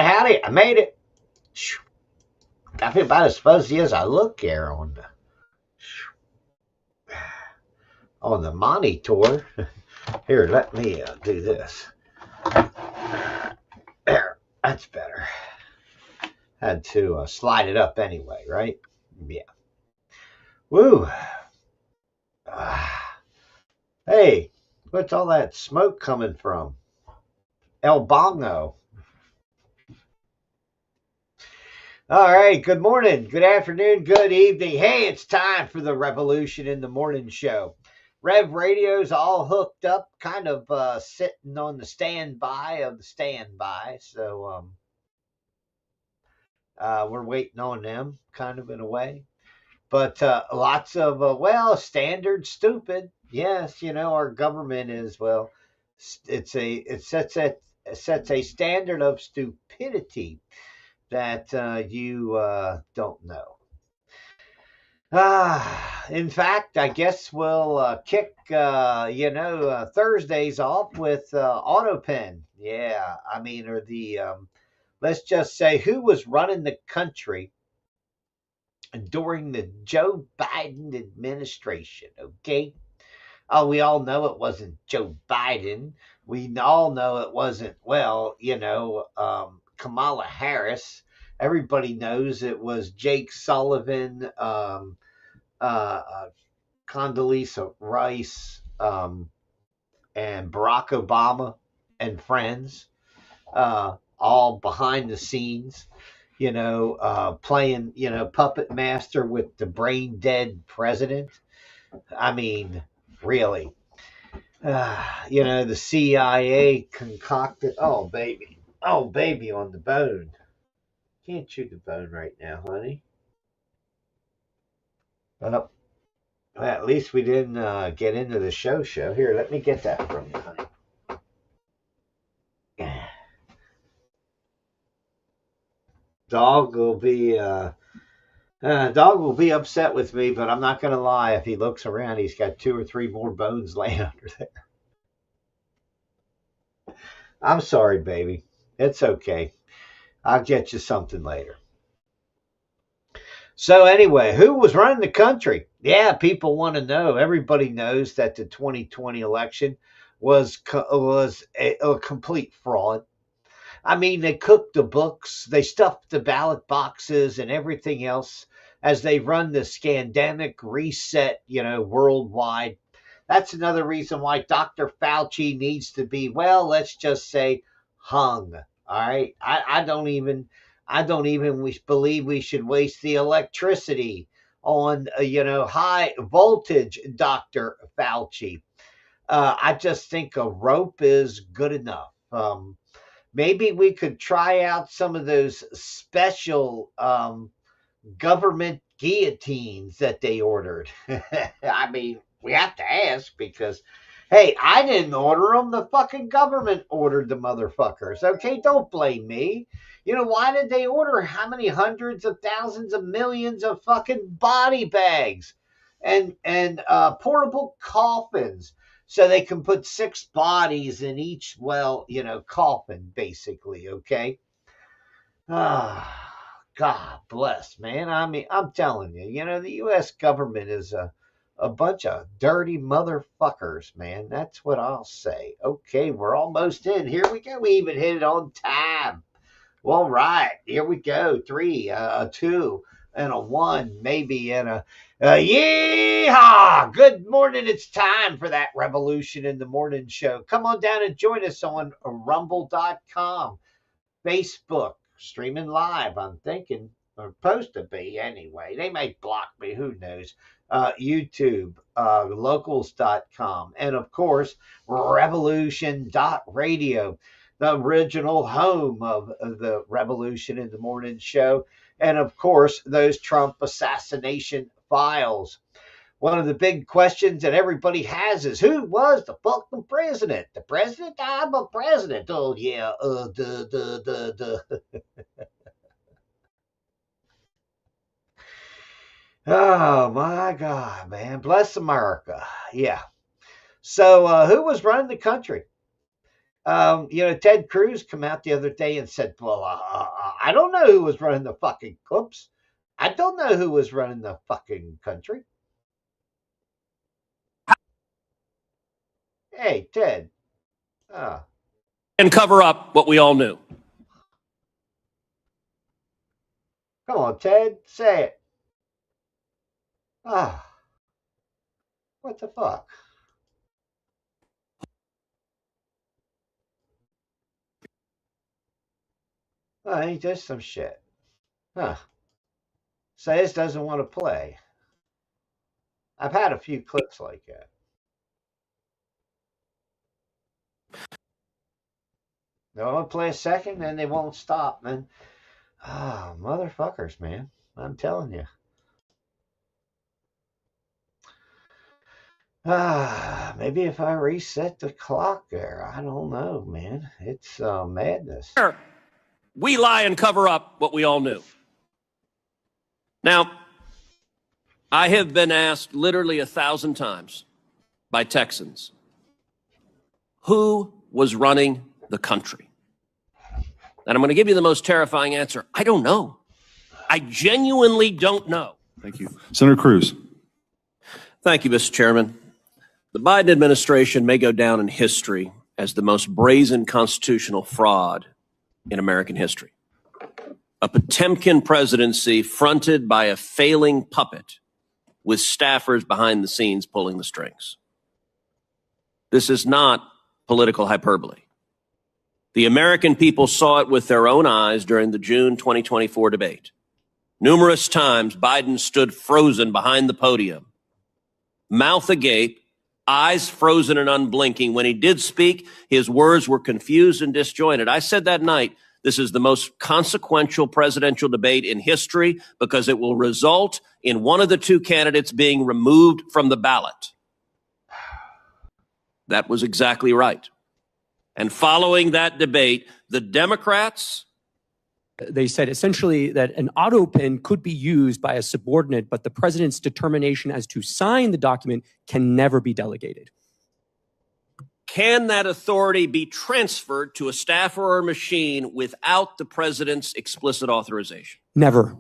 howdy. I made it. I feel about as fuzzy as I look here on the monitor. Here, let me do this. There, that's better. Had to slide it up anyway, right? Yeah. Woo. Hey, what's all that smoke coming from? El Bongo. All right. Good morning, good afternoon, good evening. Hey, it's time for the Revolution in the Morning show. Rev Radio's all hooked up, kind of sitting on the standby of the standby. So we're waiting on them, kind of in a way. But lots of, standard stupid. Yes, our government is, it sets a standard of stupidity that you don't know. In fact, I guess we'll kick, Thursdays off with AutoPen. Yeah, I mean, or let's just say who was running the country during the Joe Biden administration, okay? Oh, we all know it wasn't Joe Biden. We all know it wasn't, Kamala Harris. Everybody knows it was Jake Sullivan, Condoleezza Rice, and Barack Obama and friends, all behind the scenes, playing, puppet master with the brain dead president. I mean, really. The CIA concocted. Oh, baby. Oh, baby on the bone. Can't chew the bone right now, honey. Well, at least we didn't get into the show. Here, let me get that from you, honey. Dog will be dog will be upset with me, but I'm not gonna lie. If he looks around, he's got 2 or 3 more bones laying under there. I'm sorry, baby. It's okay. I'll get you something later. So anyway, who was running the country? Yeah, people want to know. Everybody knows that the 2020 election was a complete fraud. I mean, they cooked the books, they stuffed the ballot boxes and everything else as they run the scandemic reset, worldwide. That's another reason why Dr. Fauci needs to be, let's just say, hung. All right. I don't even believe we should waste the electricity on, high voltage Dr. Fauci. I just think a rope is good enough. Maybe we could try out some of those special government guillotines that they ordered. I mean, we have to ask because, hey, I didn't order them. The fucking government ordered the motherfuckers. Okay, don't blame me. Why did they order how many hundreds of thousands of millions of fucking body bags and portable coffins so they can put 6 bodies in each, coffin, basically, okay? God bless, man. I mean, I'm telling you, the U.S. government is a bunch of dirty motherfuckers, man. That's what I'll say. Okay, we're almost in. Here we go. We even hit it on time. All right, here we go. 3, a 2, and a 1, maybe, and a yeehaw! Good morning. It's time for that Revolution in the Morning show. Come on down and join us on rumble.com, Facebook, streaming live, I'm thinking, or supposed to be anyway. They may block me, who knows. YouTube, locals.com, and of course, revolution.radio, the original home of the Revolution in the Morning show. And of course, those Trump assassination files. One of the big questions that everybody has is who was the fucking president? The president? I'm a president. Oh, yeah. Oh, my God, man. Bless America. Yeah. So, who was running the country? Ted Cruz come out the other day and said, well, I don't know who was running the fucking clips. I don't know who was running the fucking country. Hey, Ted. And cover up what we all knew. Come on, Ted. Say it. What the fuck? He does some shit. Says doesn't want to play. I've had a few clips like that. They won't play a second, and they won't stop, man. Motherfuckers, man. I'm telling you. Maybe if I reset the clock there, I don't know, man. It's madness. We lie and cover up what we all knew. Now, I have been asked literally 1,000 times by Texans, who was running the country? And I'm going to give you the most terrifying answer. I don't know. I genuinely don't know. Thank you. Senator Cruz. Thank you, Mr. Chairman. The Biden administration may go down in history as the most brazen constitutional fraud in American history. A Potemkin presidency fronted by a failing puppet with staffers behind the scenes pulling the strings. This is not political hyperbole. The American people saw it with their own eyes during the June 2024 debate. Numerous times, Biden stood frozen behind the podium, mouth agape, eyes frozen and unblinking. When he did speak, his words were confused and disjointed. I said that night, this is the most consequential presidential debate in history because it will result in one of the two candidates being removed from the ballot. That was exactly right. And following that debate, the Democrats... They said essentially that an auto pen could be used by a subordinate, but the president's determination as to sign the document can never be delegated. Can that authority be transferred to a staffer or a machine without the president's explicit authorization? Never.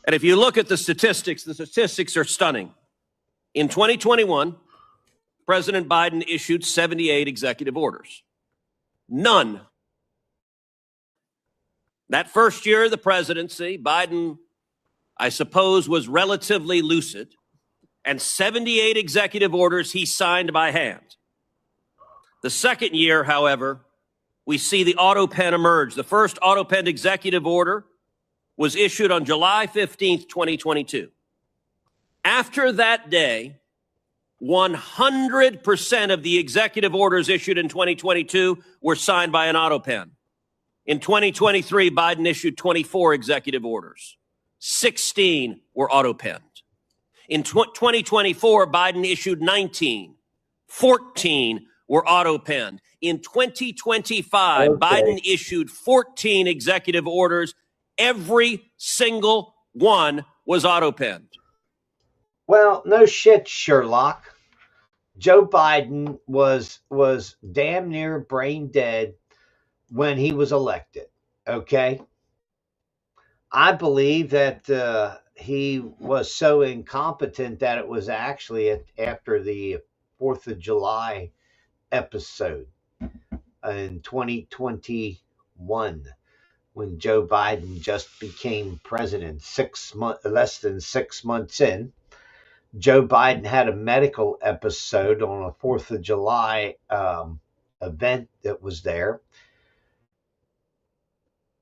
And if you look at the statistics are stunning. In 2021, President Biden issued 78 executive orders. None. That first year of the presidency, Biden, I suppose, was relatively lucid, and 78 executive orders he signed by hand. The second year, however, we see the auto pen emerge. The first auto pen executive order was issued on July 15th, 2022. After that day, 100% of the executive orders issued in 2022 were signed by an auto pen. In 2023, Biden issued 24 executive orders. 16 were auto-penned. In 2024, Biden issued 19. 14 were auto-penned. In 2025, Biden issued 14 executive orders. Every single one was auto-penned. Well, no shit, Sherlock. Joe Biden was damn near brain dead when he was elected, okay? I believe that he was so incompetent that it was actually after the 4th of July episode in 2021 when Joe Biden just became president. Less than 6 months in, Joe Biden had a medical episode on a 4th of July event that was there.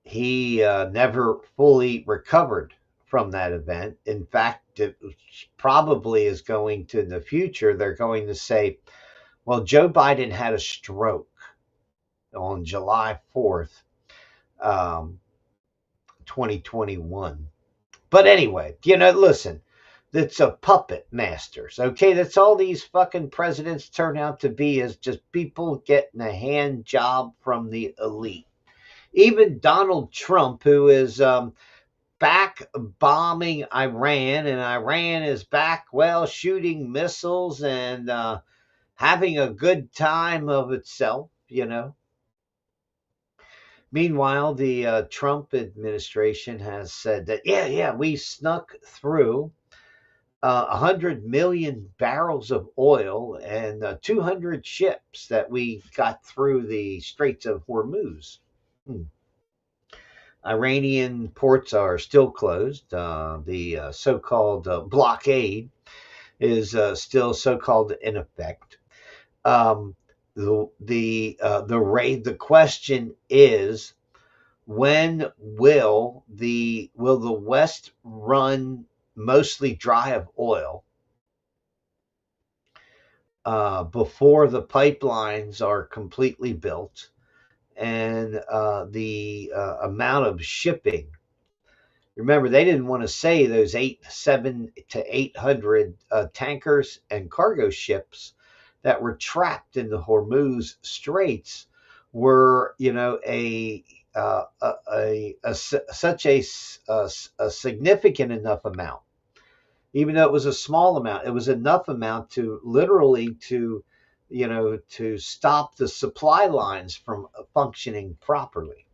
He never fully recovered from that event. In fact, it probably is going to, in the future, they're going to say, well, Joe Biden had a stroke on July 4th, 2021. But anyway, listen, that's a puppet masters, okay? That's all these fucking presidents turn out to be, is just people getting a hand job from the elite. Even Donald Trump, who is back bombing Iran, and Iran is back, shooting missiles and having a good time of itself, Meanwhile, the Trump administration has said that, yeah, we snuck through 100 million barrels of oil and 200 ships that we got through the Straits of Hormuz. Hmm. Iranian ports are still closed. The so-called blockade is still so-called in effect. Um, the question is, when will the West run mostly dry of oil before the pipelines are completely built and the amount of shipping? Remember, they didn't want to say those 7 to 800 tankers and cargo ships that were trapped in the Hormuz Straits were, such a significant enough amount. Even though it was a small amount, it was enough amount to literally to stop the supply lines from functioning properly.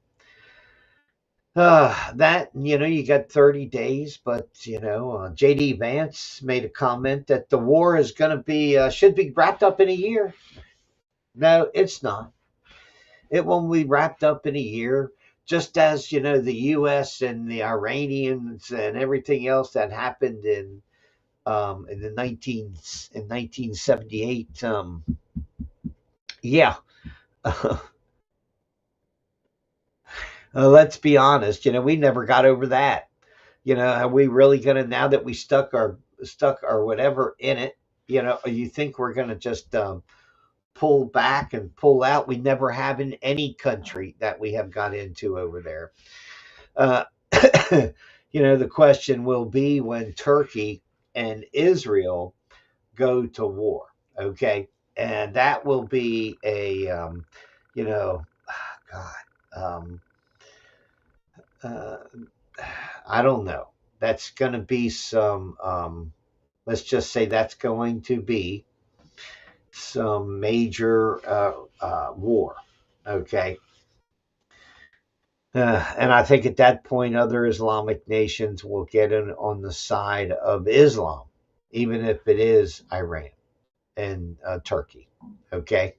That, you got 30 days, but, JD Vance made a comment that the war is going to should be wrapped up in a year. No, it's not. It won't be wrapped up in a year, just as, the US and the Iranians and everything else that happened in the 1978. Yeah. Let's be honest, we never got over that. Are we really gonna, now that we stuck our whatever in it? You think we're gonna just pull back and pull out? We never have in any country that we have got into over there. Uh, the question will be when Turkey and Israel go to war. Okay, and that will be you know, God. Uh, I don't know. That's going to be some. Let's just say that's going to be some major war. Okay. And I think at that point, other Islamic nations will get in on the side of Islam, even if it is Iran and Turkey. Okay.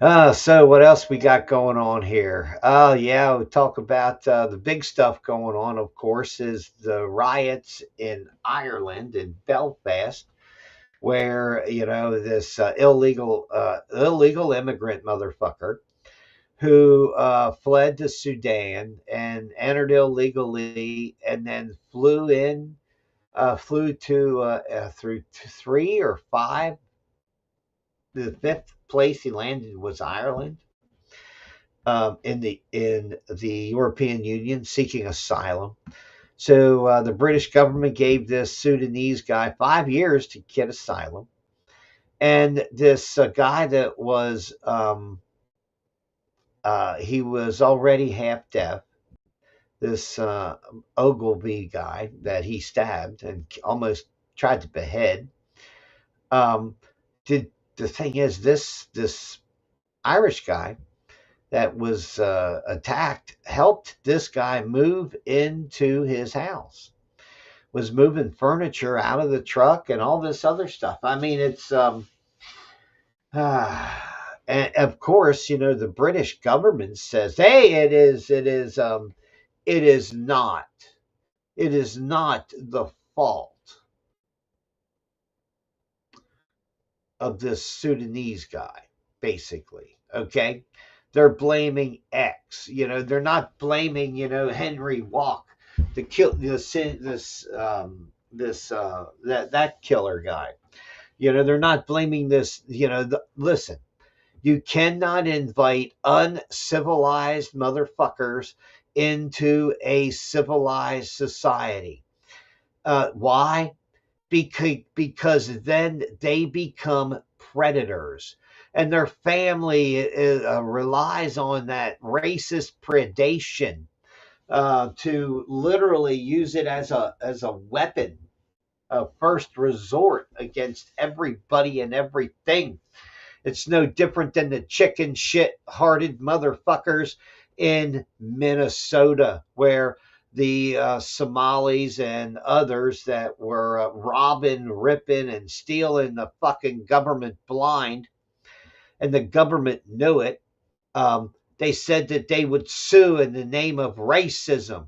So what else we got going on here? Oh yeah, we talk about the big stuff going on. Of course, is the riots in Ireland in Belfast, where this illegal immigrant motherfucker who fled to Sudan and entered illegally, and then flew to through three or five. The fifth place he landed was Ireland, in the European Union, seeking asylum. So the British government gave this Sudanese guy 5 years to get asylum, and this guy that was he was already half deaf. This Ogilvy guy that he stabbed and almost tried to behead. Um, did the thing is, this Irish guy that was attacked helped this guy move into his house, was moving furniture out of the truck and all this other stuff. I mean, it's and of course, the British government says, hey, it is not, the fault of this Sudanese guy, basically. Okay. They're blaming X. They're not blaming, Henry Walk, the kill that killer guy. They're not blaming this. Listen, you cannot invite uncivilized motherfuckers into a civilized society. Why? Because then they become predators, and their family relies on that racist predation to literally use it as a weapon. first resort against everybody and everything. It's no different than the chicken shit hearted motherfuckers in Minnesota, where the Somalis and others that were robbing, ripping, and stealing the fucking government blind, and the government knew it. They said that they would sue in the name of racism.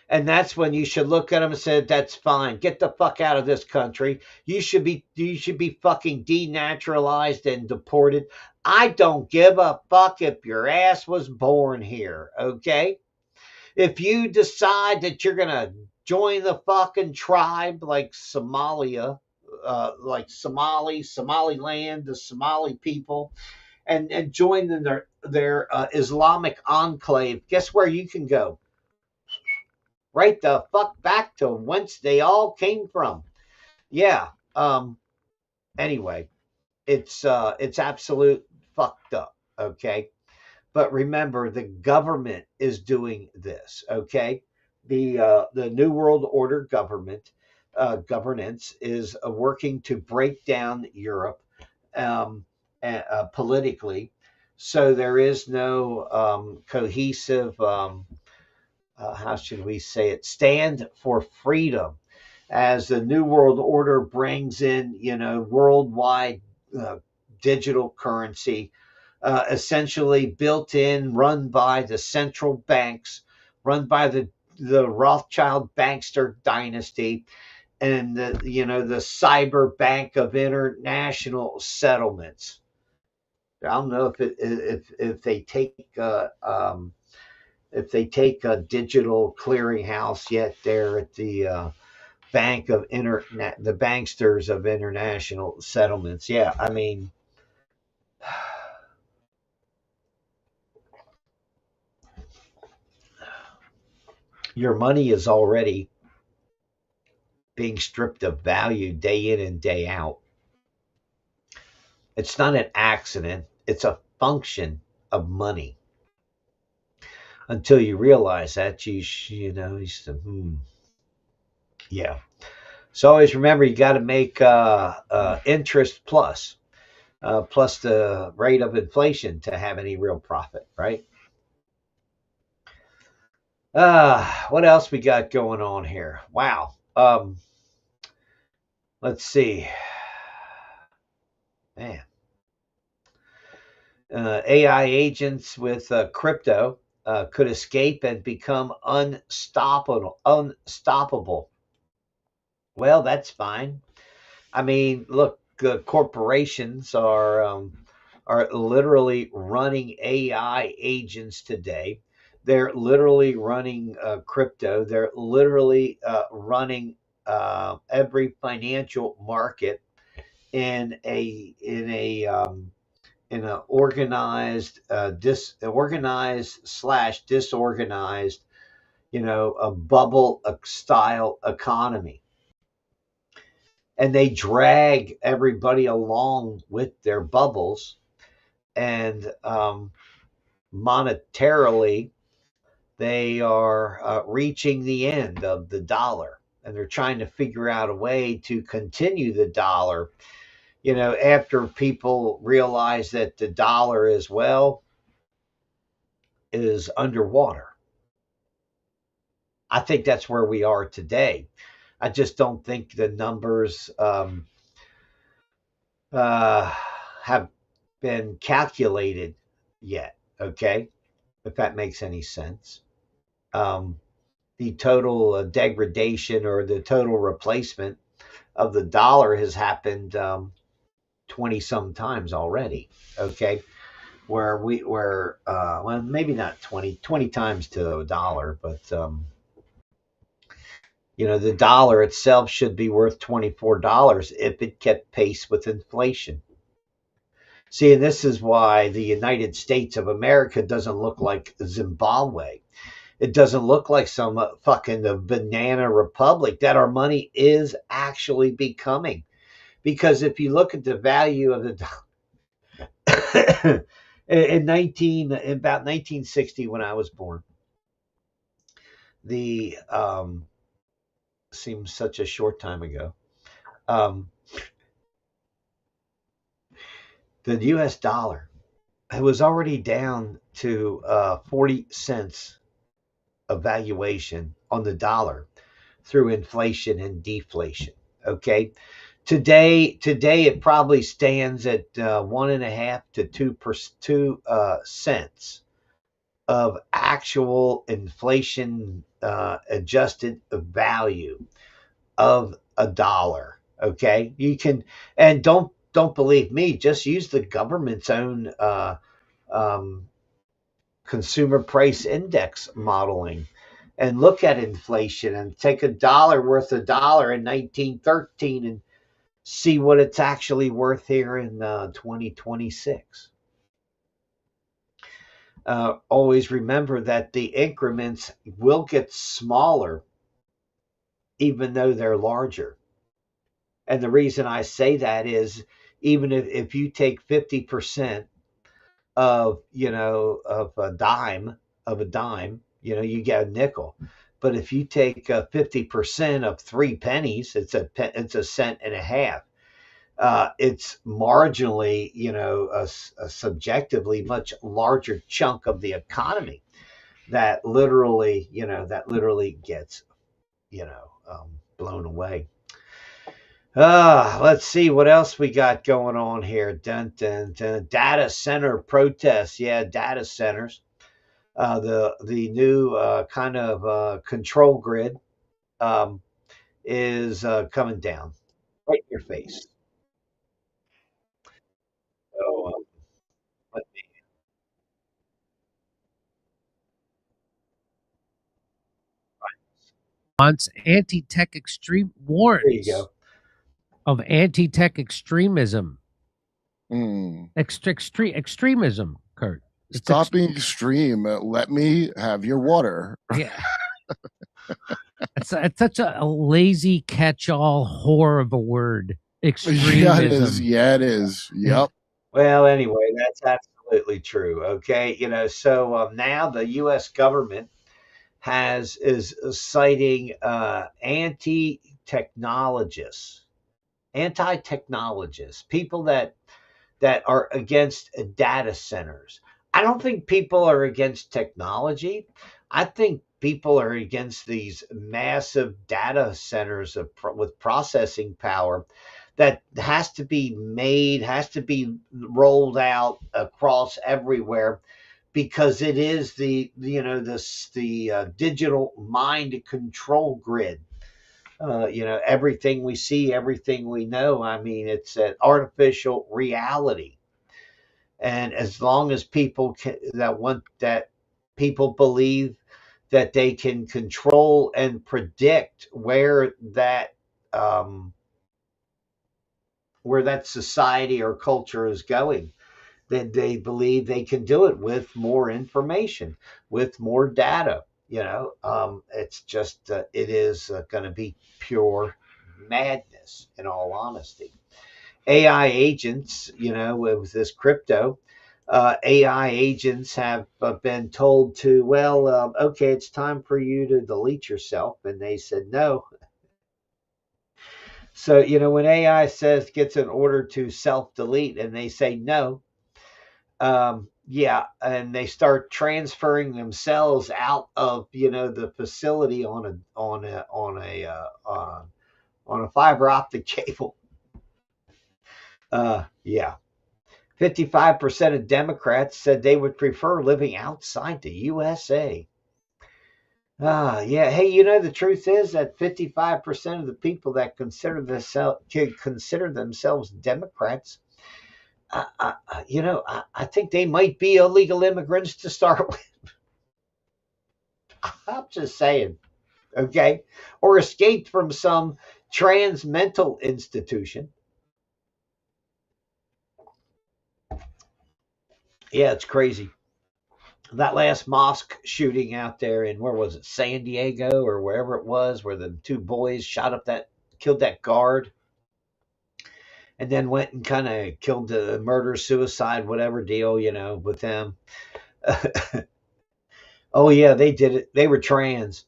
And that's when you should look at them and say, that's fine. Get the fuck out of this country. You should be fucking denaturalized and deported. I don't give a fuck if your ass was born here, okay? If you decide that you're gonna join the fucking tribe like Somalia, like Somaliland, the Somali people, and join their Islamic enclave, guess where you can go? Right the fuck back to whence they all came from. Yeah. Anyway, it's absolute fucked up. Okay. But remember, the government is doing this. Okay. The New World Order governance is working to break down Europe um, politically. So there is no cohesive how should we say it, stand for freedom, as the New World Order brings in, worldwide uh, digital currency, essentially built in, run by the central banks, run by the Rothschild bankster dynasty, and the cyber bank of international settlements. I don't know if they take a digital clearinghouse yet there at the bank of the banksters of international settlements. Yeah, I mean, your money is already being stripped of value day in and day out. It's not an accident, it's a function of money. Until you realize that, you said, yeah. So always remember, you got to make interest plus the rate of inflation to have any real profit, right? What else we got going on here? Wow. Let's see. Man. AI agents with crypto could escape and become unstoppable. Unstoppable. Well, that's fine. I mean, look, corporations are literally running AI agents today. They're literally running crypto. They're literally running every financial market in a organized, disorganized slash disorganized, a bubble style economy, and they drag everybody along with their bubbles, and monetarily they are reaching the end of the dollar, and they're trying to figure out a way to continue the dollar, after people realize that the dollar as well is underwater. I think that's where we are today. I just don't think the numbers uh, have been calculated yet. Okay, if that makes any sense. Um, the total degradation or the total replacement of the dollar has happened 20 some times already. Okay, well, maybe not 20 times to a dollar, but the dollar itself should be worth $24 if it kept pace with inflation. See, and this is why the United States of America doesn't look like Zimbabwe. It doesn't look like some fucking banana republic that our money is actually becoming. Because if you look at the value of the in about 1960, when I was born, the Seems such a short time ago. Um, the US dollar, it was already down to 40 cents of valuation on the dollar through inflation and deflation. Okay. Today it probably stands at 1.5 to 2 cents of actual inflation adjusted value of a dollar. Okay, you can, and don't believe me. Just use the government's own um, consumer price index modeling and look at inflation and take a dollar worth a dollar in 1913 and see what it's actually worth here in 2026. Always remember that the increments will get smaller even though they're larger. And the reason I say that is even if you take 50% of, of a dime, you get a nickel. But if you take 50% of 3 pennies, it's a cent and a half. It's marginally, a subjectively much larger chunk of the economy that literally gets, blown away. Let's see what else we got going on here. Dun, dun, dun. Data center protests. Yeah, data centers. The new kind of control grid um, is coming down right in your face. So let me, Wants anti-tech extreme there you warns go. of anti-tech extremism. Mm. Extremism, Kurt. Stop being extreme. Let me have your water. Yeah. It's such a lazy catch-all whore of a word. Extremism. Yeah, it is. Yeah, it is. Yep. Well, anyway, that's absolutely true. Okay, so now the U.S. government is citing anti-technologists, people that are against data centers. I don't think people are against technology. I think people are against these massive data centers with processing power that has to be rolled out across everywhere because it is the digital mind control grid. Everything we see, everything we know. I mean, it's an artificial reality, and as long as people believe that they can control and predict um, where that society or culture is going, then they believe they can do it with more information, with more data. It's just it is going to be pure madness, in all honesty. AI agents, with this crypto, AI agents have been told to, well, okay, it's time for you to delete yourself. And they said no. So, when AI gets an order to self delete and they say no, yeah, and they start transferring themselves out of, the facility on a fiber optic cable. Yeah. 55% of Democrats said they would prefer living outside the USA. Yeah. Hey, the truth is that 55% of the people that consider themselves Democrats, I think they might be illegal immigrants to start with. I'm just saying, okay? Or escaped from some trans mental institution. Yeah, it's crazy. That last mosque shooting out there in, where was it, San Diego or wherever it was, where the two boys killed that guard, and then went and kind of killed the murder suicide whatever deal, with them. Oh yeah, they did it. They were trans.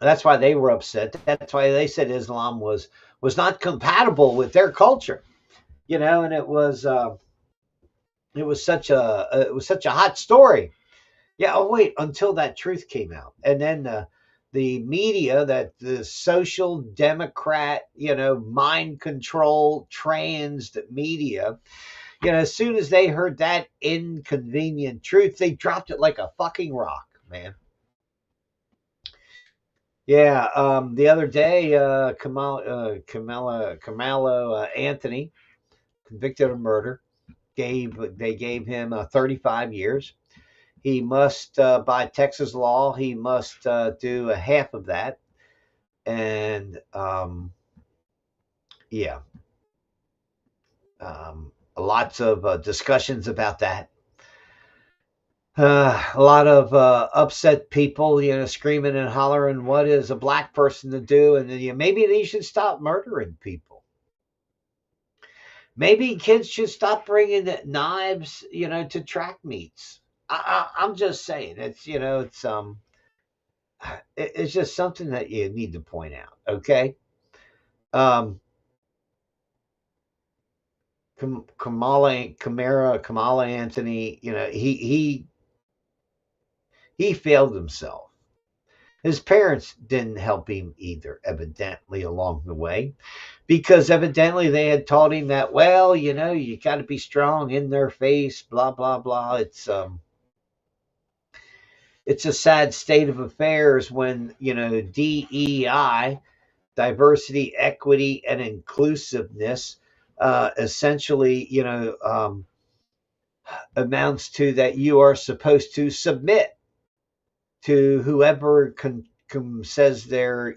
That's why they were upset. That's why they said Islam was not compatible with their culture, and it was such a hot story. Yeah. Oh wait, until that truth came out, and then the media, that the social democrat, mind control trans media, as soon as they heard that inconvenient truth, they dropped it like a fucking rock, man. Yeah, the other day, Kamala Anthony, convicted of murder, they gave him 35 years. He must, by Texas law, he must do a half of that, and yeah, lots of discussions about that. A lot of upset people, screaming and hollering, "What is a black person to do?" And then, maybe they should stop murdering people. Maybe kids should stop bringing knives, to track meets. I'm just saying, it's just something that you need to point out. Okay. Um, Kamala Anthony, he failed himself. His parents didn't help him either, evidently, along the way, because evidently they had taught him that, well, you got to be strong in their face, blah blah blah. It's a sad state of affairs when DEI, diversity, equity, and inclusiveness, essentially, amounts to that you are supposed to submit to whoever says they're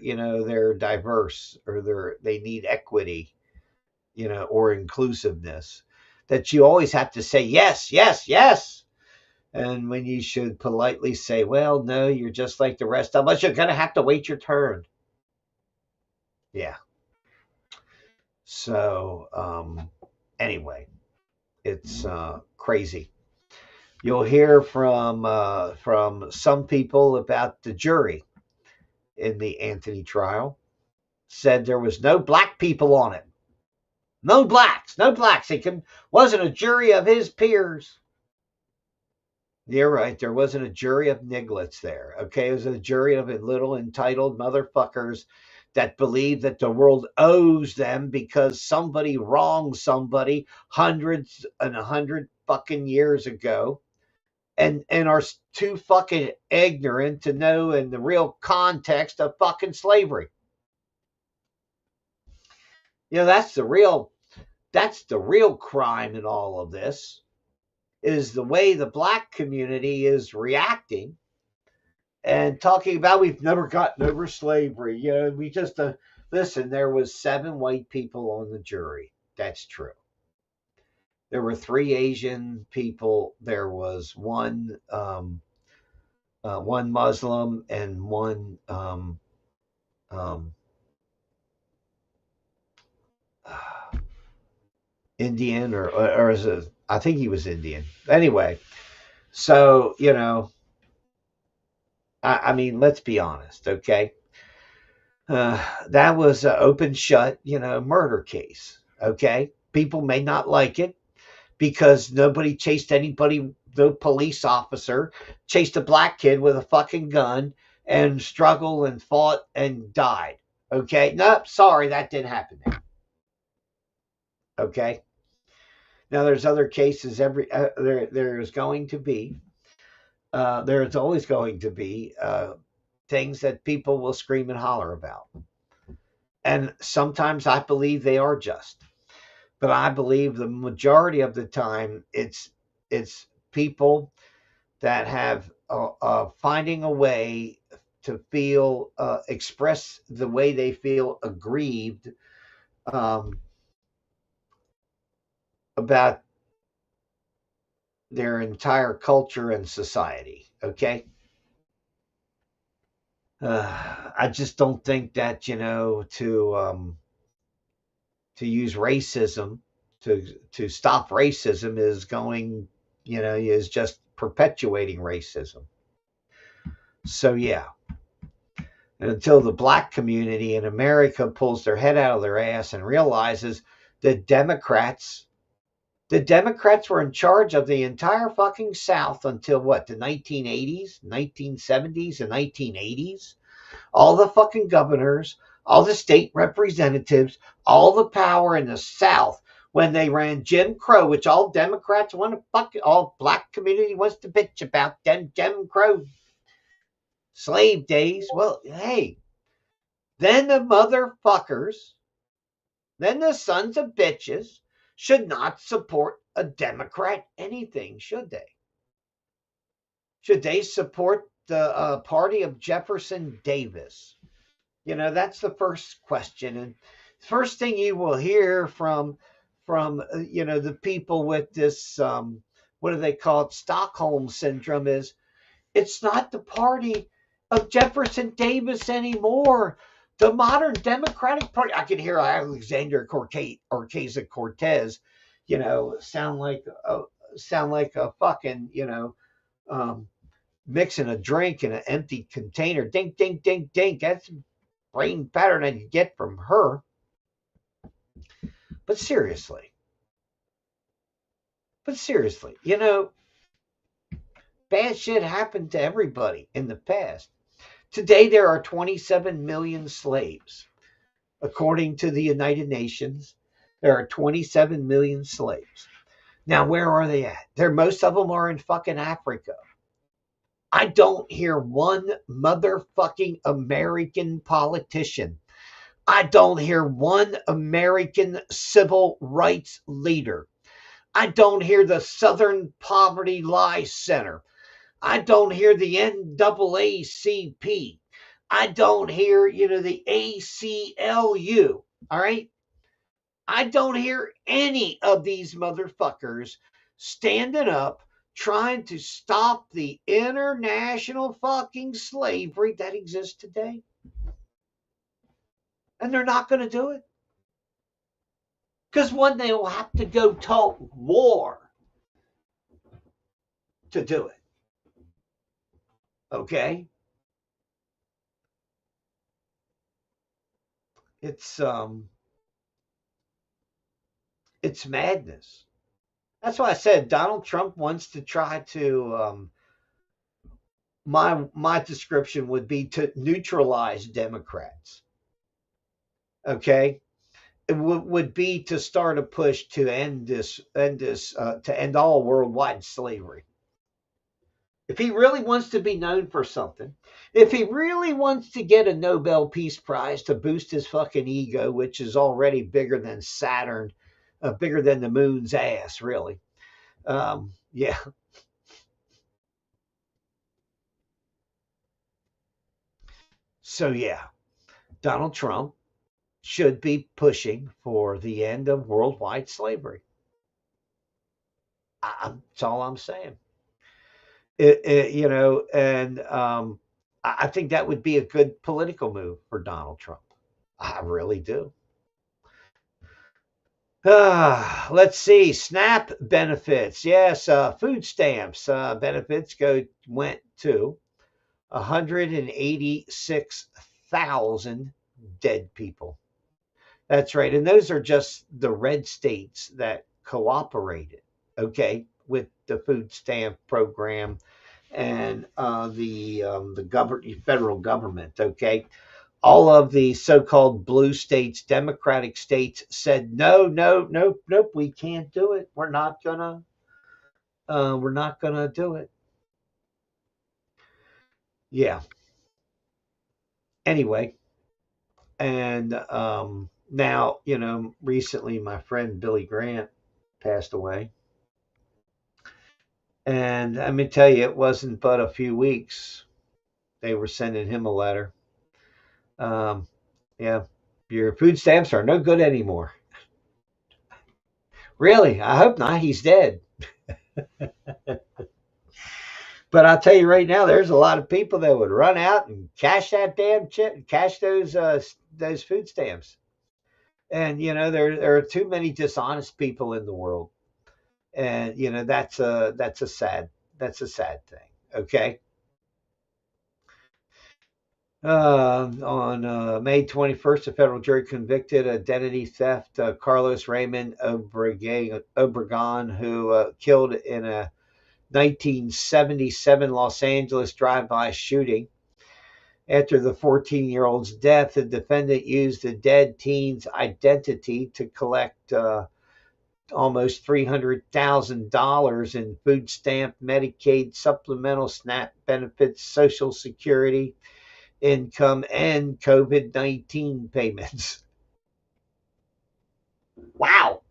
diverse, or they need equity, or inclusiveness. That you always have to say yes, yes, yes. And when you should politely say, well, no, you're just like the rest of us. You're going to have to wait your turn. Yeah. So, anyway, it's crazy. You'll hear from some people about the jury in the Anthony trial. Said there was no black people on it. No blacks, no blacks. It wasn't a jury of his peers. You're right. There wasn't a jury of nigglets there. Okay. It was a jury of little entitled motherfuckers that believe that the world owes them because somebody wronged somebody hundreds and 100 fucking years ago, and are too fucking ignorant to know in the real context of fucking slavery. That's the real crime in all of this, is the way the black community is reacting and talking about, we've never gotten over slavery. We just listen. There was 7 white people on the jury. That's true. There were 3 Asian people. There was one Muslim, and one Indian, or is it, I think he was Indian. Anyway, so I mean, let's be honest, okay? That was an open shut, murder case. Okay, people may not like it because nobody chased anybody. No police officer chased a black kid with a fucking gun and struggled and fought and died. Okay, nope, sorry, that didn't happen there. Okay, now there's other cases. There's going to be, there's always going to be things that people will scream and holler about. And sometimes I believe they are just, but I believe the majority of the time it's people that have finding a way to feel, express the way they feel aggrieved about their entire culture and society. Okay. I just don't think that, to use racism to stop racism is going, is just perpetuating racism. So yeah, And until the black community in America pulls their head out of their ass and realizes that the Democrats were in charge of the entire fucking South until what, the 1980s, 1970s, and 1980s? All the fucking governors, all the state representatives, all the power in the South when they ran Jim Crow, which all Democrats want to all black community wants to bitch about them Jim Crow slave days. Well, hey, then the motherfuckers, then the sons of bitches should not support a Democrat anything, should they? Should they support the party of Jefferson Davis? That's the first question. And first thing you will hear from the people with this, what do they call it, Stockholm syndrome, is it's not the party of Jefferson Davis anymore. The modern Democratic Party. I can hear Alexander Ocasio-Cortez, sound like a fucking, mixing a drink in an empty container. Dink, dink, dink, dink. That's brain pattern I get from her. But seriously, bad shit happened to everybody in the past. Today, there are 27 million slaves. According to the United Nations, there are 27 million slaves. Now, where are they at? Most of them are in fucking Africa. I don't hear one motherfucking American politician. I don't hear one American civil rights leader. I don't hear the Southern Poverty Law Center. I don't hear the NAACP. I don't hear, the ACLU. All right. I don't hear any of these motherfuckers standing up trying to stop the international fucking slavery that exists today. And they're not going to do it. Because one, they will have to go to war to do it. Okay? It's madness. That's why I said Donald Trump wants to try to my description would be to neutralize Democrats. Okay? It would be to start a push to end all worldwide slavery. If he really wants to be known for something, if he really wants to get a Nobel Peace Prize to boost his fucking ego, which is already bigger than Saturn, bigger than the moon's ass, really. Yeah. So, yeah, Donald Trump should be pushing for the end of worldwide slavery. That's all I'm saying. And I think that would be a good political move for Donald Trump. I really do. Let's see. SNAP benefits. Yes, food stamps benefits went to 186,000 dead people. That's right. And those are just the red states that cooperated, okay, with the food stamp program and the federal government, okay. All of the so-called blue states, Democratic states, said no, no, nope, nope, we can't do it. We're not gonna do it. Yeah. Anyway, and now recently my friend Billy Grant passed away, and let me tell you, it wasn't but a few weeks they were sending him a letter. Yeah, your food stamps are no good anymore. Really? I hope not. He's dead. But I'll tell you right now, there's a lot of people that would run out and cash that damn chip, cash those food stamps. And there are too many dishonest people in the world, and that's a sad thing. Okay. On May 21st, a federal jury convicted identity theft Carlos Raymond Obregon, who killed in a 1977 Los Angeles drive-by shooting. After the 14-year-old's death, the defendant used the dead teen's identity to collect almost $300,000 in food stamp, Medicaid, supplemental SNAP benefits, Social Security income, and COVID-19 payments. Wow.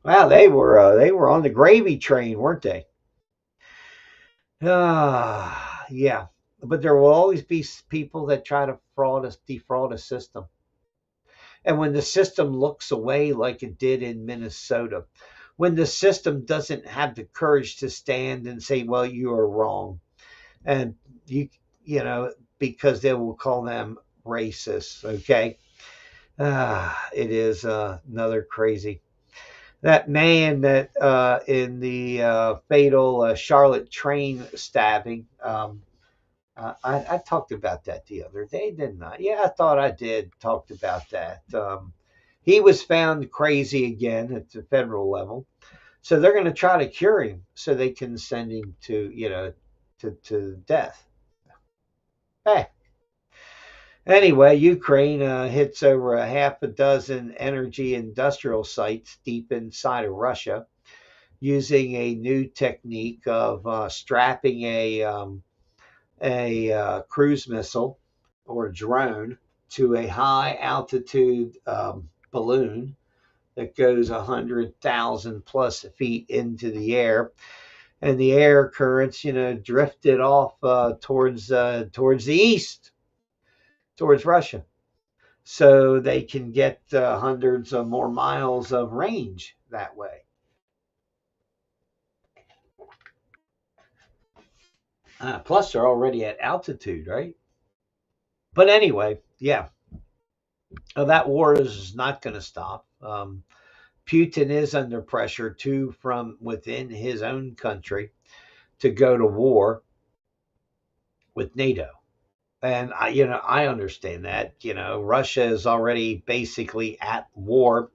Wow, they were on the gravy train, weren't they? Yeah. But there will always be people that try to defraud a system. And when the system looks away like it did in Minnesota, when the system doesn't have the courage to stand and say, well, you are wrong, and you know, because they will call them racists, okay? It is another crazy. That man that in the fatal Charlotte train stabbing, I talked about that the other day, didn't I? Yeah, I thought I did talked about that. He was found crazy again at the federal level. So they're going to try to cure him so they can send him to, to death. Hey. Anyway, Ukraine hits over a half a dozen energy industrial sites deep inside of Russia using a new technique of strapping a cruise missile or drone to a high altitude balloon that goes 100,000 plus feet into the air, and the air currents, drifted off towards the east, towards Russia, so they can get hundreds of more miles of range that way. Plus, they're already at altitude, right? But anyway, yeah, that war is not going to stop. Putin is under pressure too from within his own country to go to war with NATO. And I understand that. Russia is already basically at war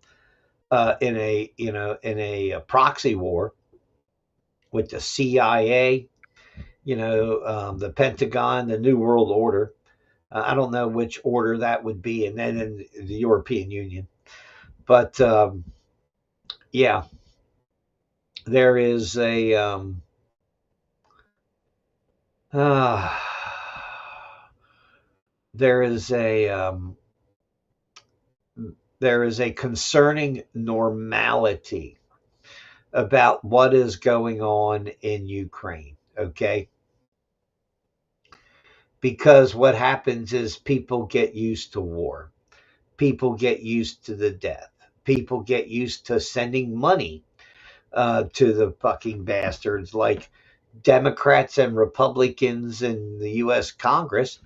in a proxy war with the CIA, the Pentagon, the New World Order. I don't know which order that would be, and then in the European Union. But yeah, there is a uh, there is a there is a concerning normality about what is going on in Ukraine. Okay. Because what happens is people get used to war. People get used to the death. People get used to sending money to the fucking bastards, like Democrats and Republicans in the U.S. Congress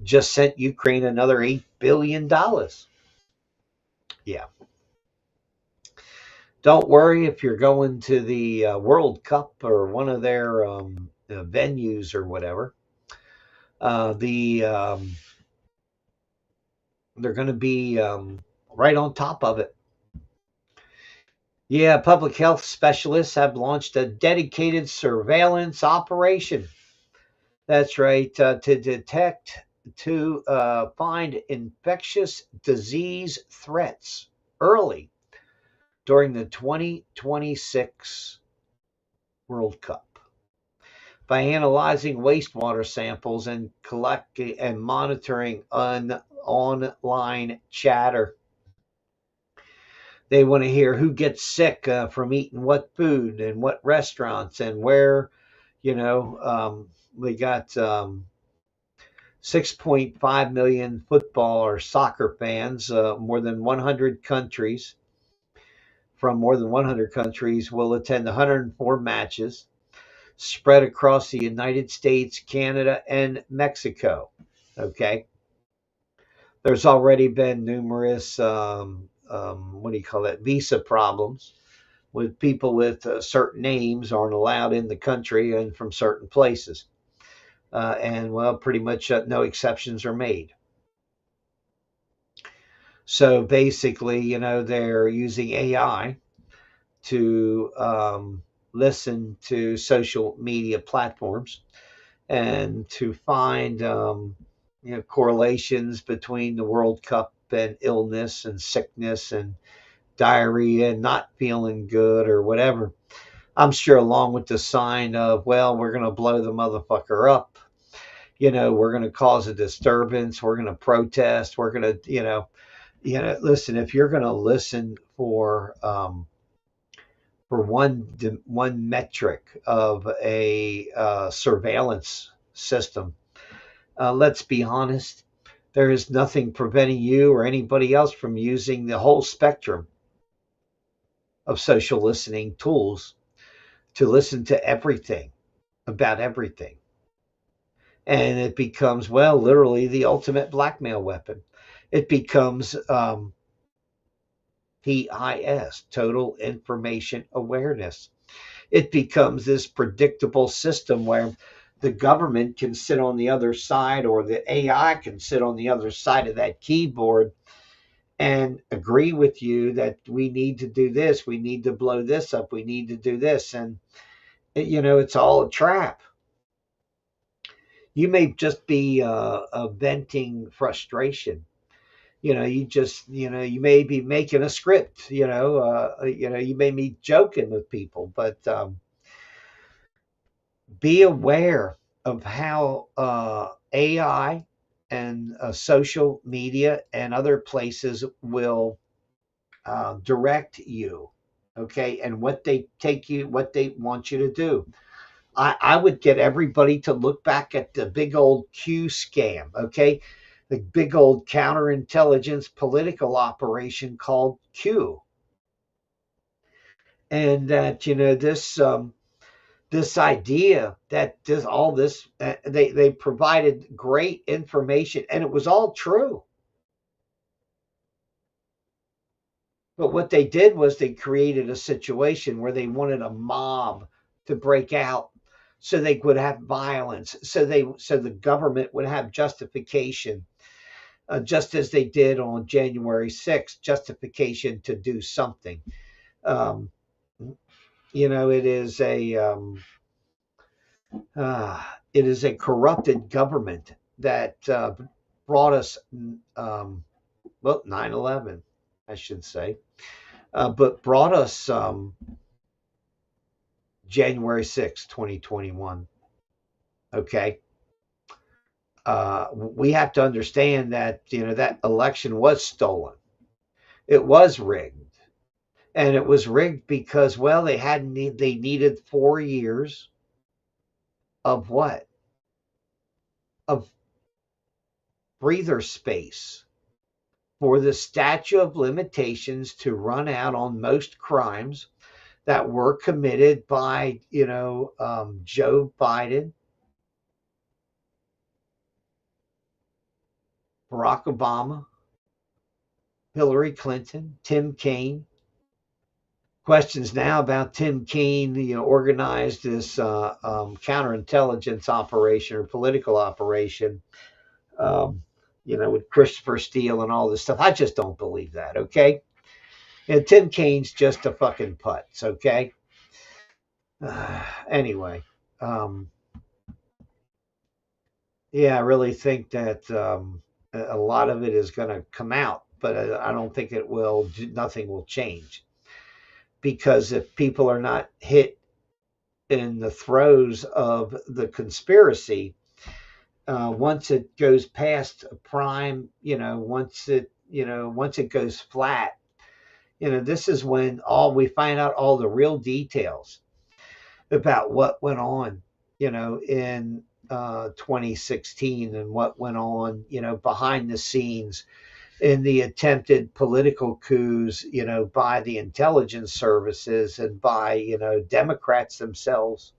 just sent Ukraine another $8 billion. Yeah. Don't worry if you're going to the World Cup or one of their venues or whatever. They're going to be right on top of it. Yeah, public health specialists have launched a dedicated surveillance operation. That's right, to find infectious disease threats early during the 2026 World Cup by analyzing wastewater samples and collecting and monitoring online chatter. They want to hear who gets sick from eating what food and what restaurants and where, we got 6.5 million football or soccer fans, more than 100 countries. From more than 100 countries will attend 104 matches spread across the United States, Canada, and Mexico. Okay. There's already been numerous, visa problems with people with certain names aren't allowed in the country and from certain places. and well, pretty much no exceptions are made. So basically, they're using AI to listen to social media platforms and to find correlations between the World Cup and illness and sickness and diarrhea and not feeling good or whatever. I'm sure along with the sign of, well, we're going to blow the motherfucker up. We're going to cause a disturbance. We're going to protest. We're going to, listen, if you're going to listen for one metric of a surveillance system, let's be honest, there is nothing preventing you or anybody else from using the whole spectrum of social listening tools to listen to everything about everything. And it becomes, well, literally the ultimate blackmail weapon. It becomes TIS, total information awareness. It becomes this predictable system where the government can sit on the other side, or the AI can sit on the other side of that keyboard and agree with you that we need to do this, we need to blow this up, we need to do this. And, it's all a trap. You may just be venting frustration. You may be making a script. You may be joking with people, but be aware of how AI and social media and other places will direct you, okay, and what they want you to do. I would get everybody to look back at the big old Q scam, okay? The big old counterintelligence political operation called Q. And that, this idea that they provided great information and it was all true. But what they did was they created a situation where they wanted a mob to break out so they would have violence, so the government would have justification, just as they did on January 6th, justification to do something. Um, it is a corrupted government that brought us, 9/11, I should say, but brought us January 6th, 2021. Okay. We have to understand that, that election was stolen. It was rigged. And it was rigged because, well, they needed 4 years of what? Of breather space for the statute of limitations to run out on most crimes that were committed by, Joe Biden, Barack Obama, Hillary Clinton, Tim Kaine. Questions now about Tim Kaine, organized this counterintelligence operation or political operation, with Christopher Steele and all this stuff. I just don't believe that, okay? And Tim Kaine's just a fucking putz, okay? Anyway, yeah, I really think that a lot of it is going to come out, but I don't think it will. Nothing will change. Because if people are not hit in the throes of the conspiracy, once it goes past prime, once it goes flat, this is when we find out all the real details about what went on, in 2016 and what went on, behind the scenes in the attempted political coups, by the intelligence services and by, Democrats themselves.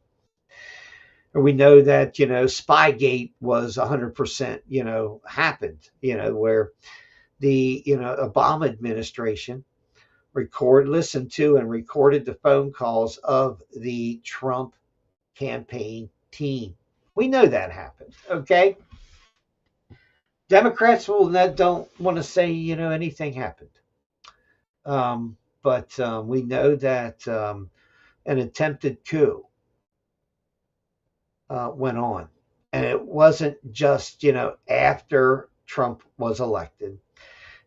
And we know that, Spygate was 100%, happened, where the, Obama administration listened to and recorded the phone calls of the Trump campaign team. We know that happened. Okay. Democrats don't want to say, anything happened. But we know that an attempted coup went on. And it wasn't just, after Trump was elected,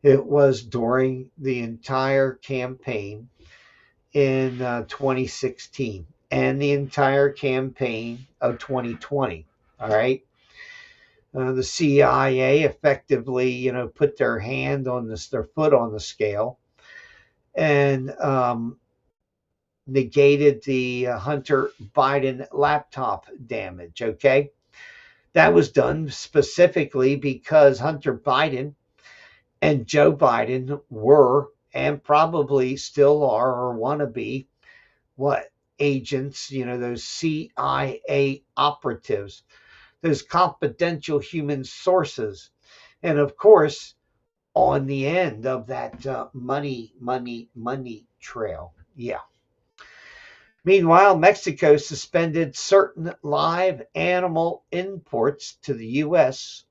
it was during the entire campaign in 2016 and the entire campaign of 2020. All right. The CIA effectively, put their foot on the scale and negated the Hunter Biden laptop damage. Okay. That was done specifically because Hunter Biden and Joe Biden were and probably still are or want to be what agents, those CIA operatives, those confidential human sources. And of course, on the end of that money trail. Yeah. Meanwhile, Mexico suspended certain live animal imports to the U.S.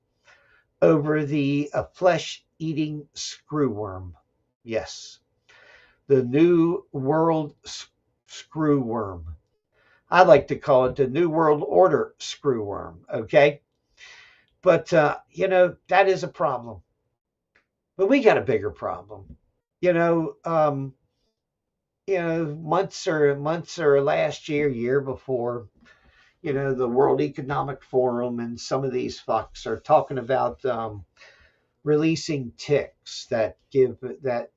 over the flesh-eating screwworm. Yes, the New World screwworm. I like to call it the New World Order screwworm, okay? But, that is a problem. But we got a bigger problem. Months or last year before, the World Economic Forum and some of these fucks are talking about releasing ticks that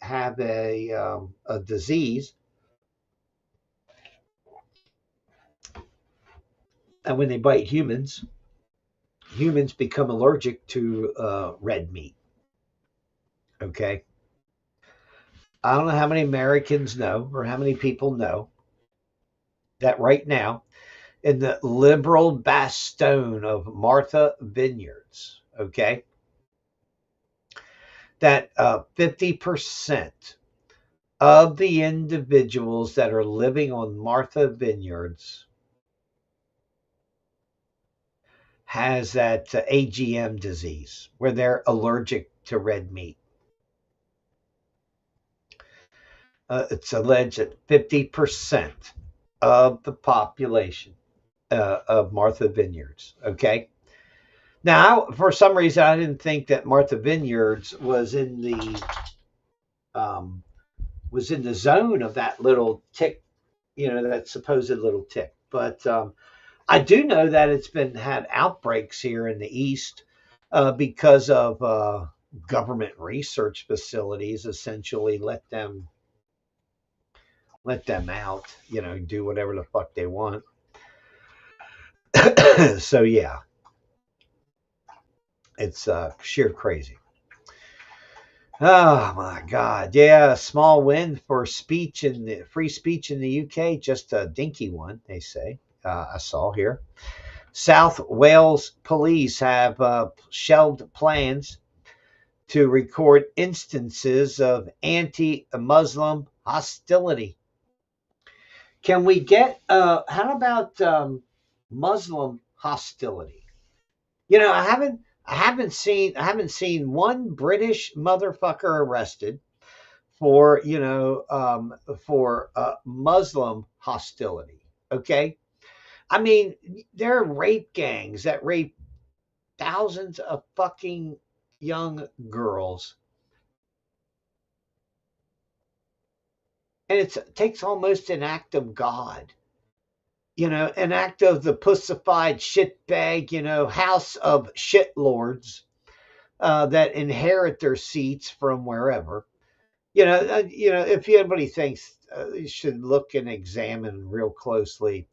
have a disease, and when they bite humans become allergic to red meat. Okay, I don't know how many Americans know or how many people know that right now in the liberal bastion of Martha Vineyards, okay, that 50% of the individuals that are living on Martha Vineyards has that AGM disease where they're allergic to red meat. It's alleged that 50% of the population of Martha Vineyards. Okay. Now, for some reason, I didn't think that Martha Vineyards was in the zone of that little tick, that supposed little tick. But I do know that it's had outbreaks here in the East because of government research facilities essentially let them out, do whatever the fuck they want. So yeah, it's sheer crazy. Oh my God. Yeah, small win for free speech in the UK. Just a dinky one, they say. I saw here. South Wales police have shelved plans to record instances of anti-Muslim hostility. Can we get how about Muslim hostility? I haven't seen one British motherfucker arrested for Muslim hostility. Okay, I mean there are rape gangs that rape thousands of fucking young girls, and it takes almost an act of God. An act of the pussified shitbag, house of shitlords that inherit their seats from wherever. If anybody thinks you should look and examine real closely,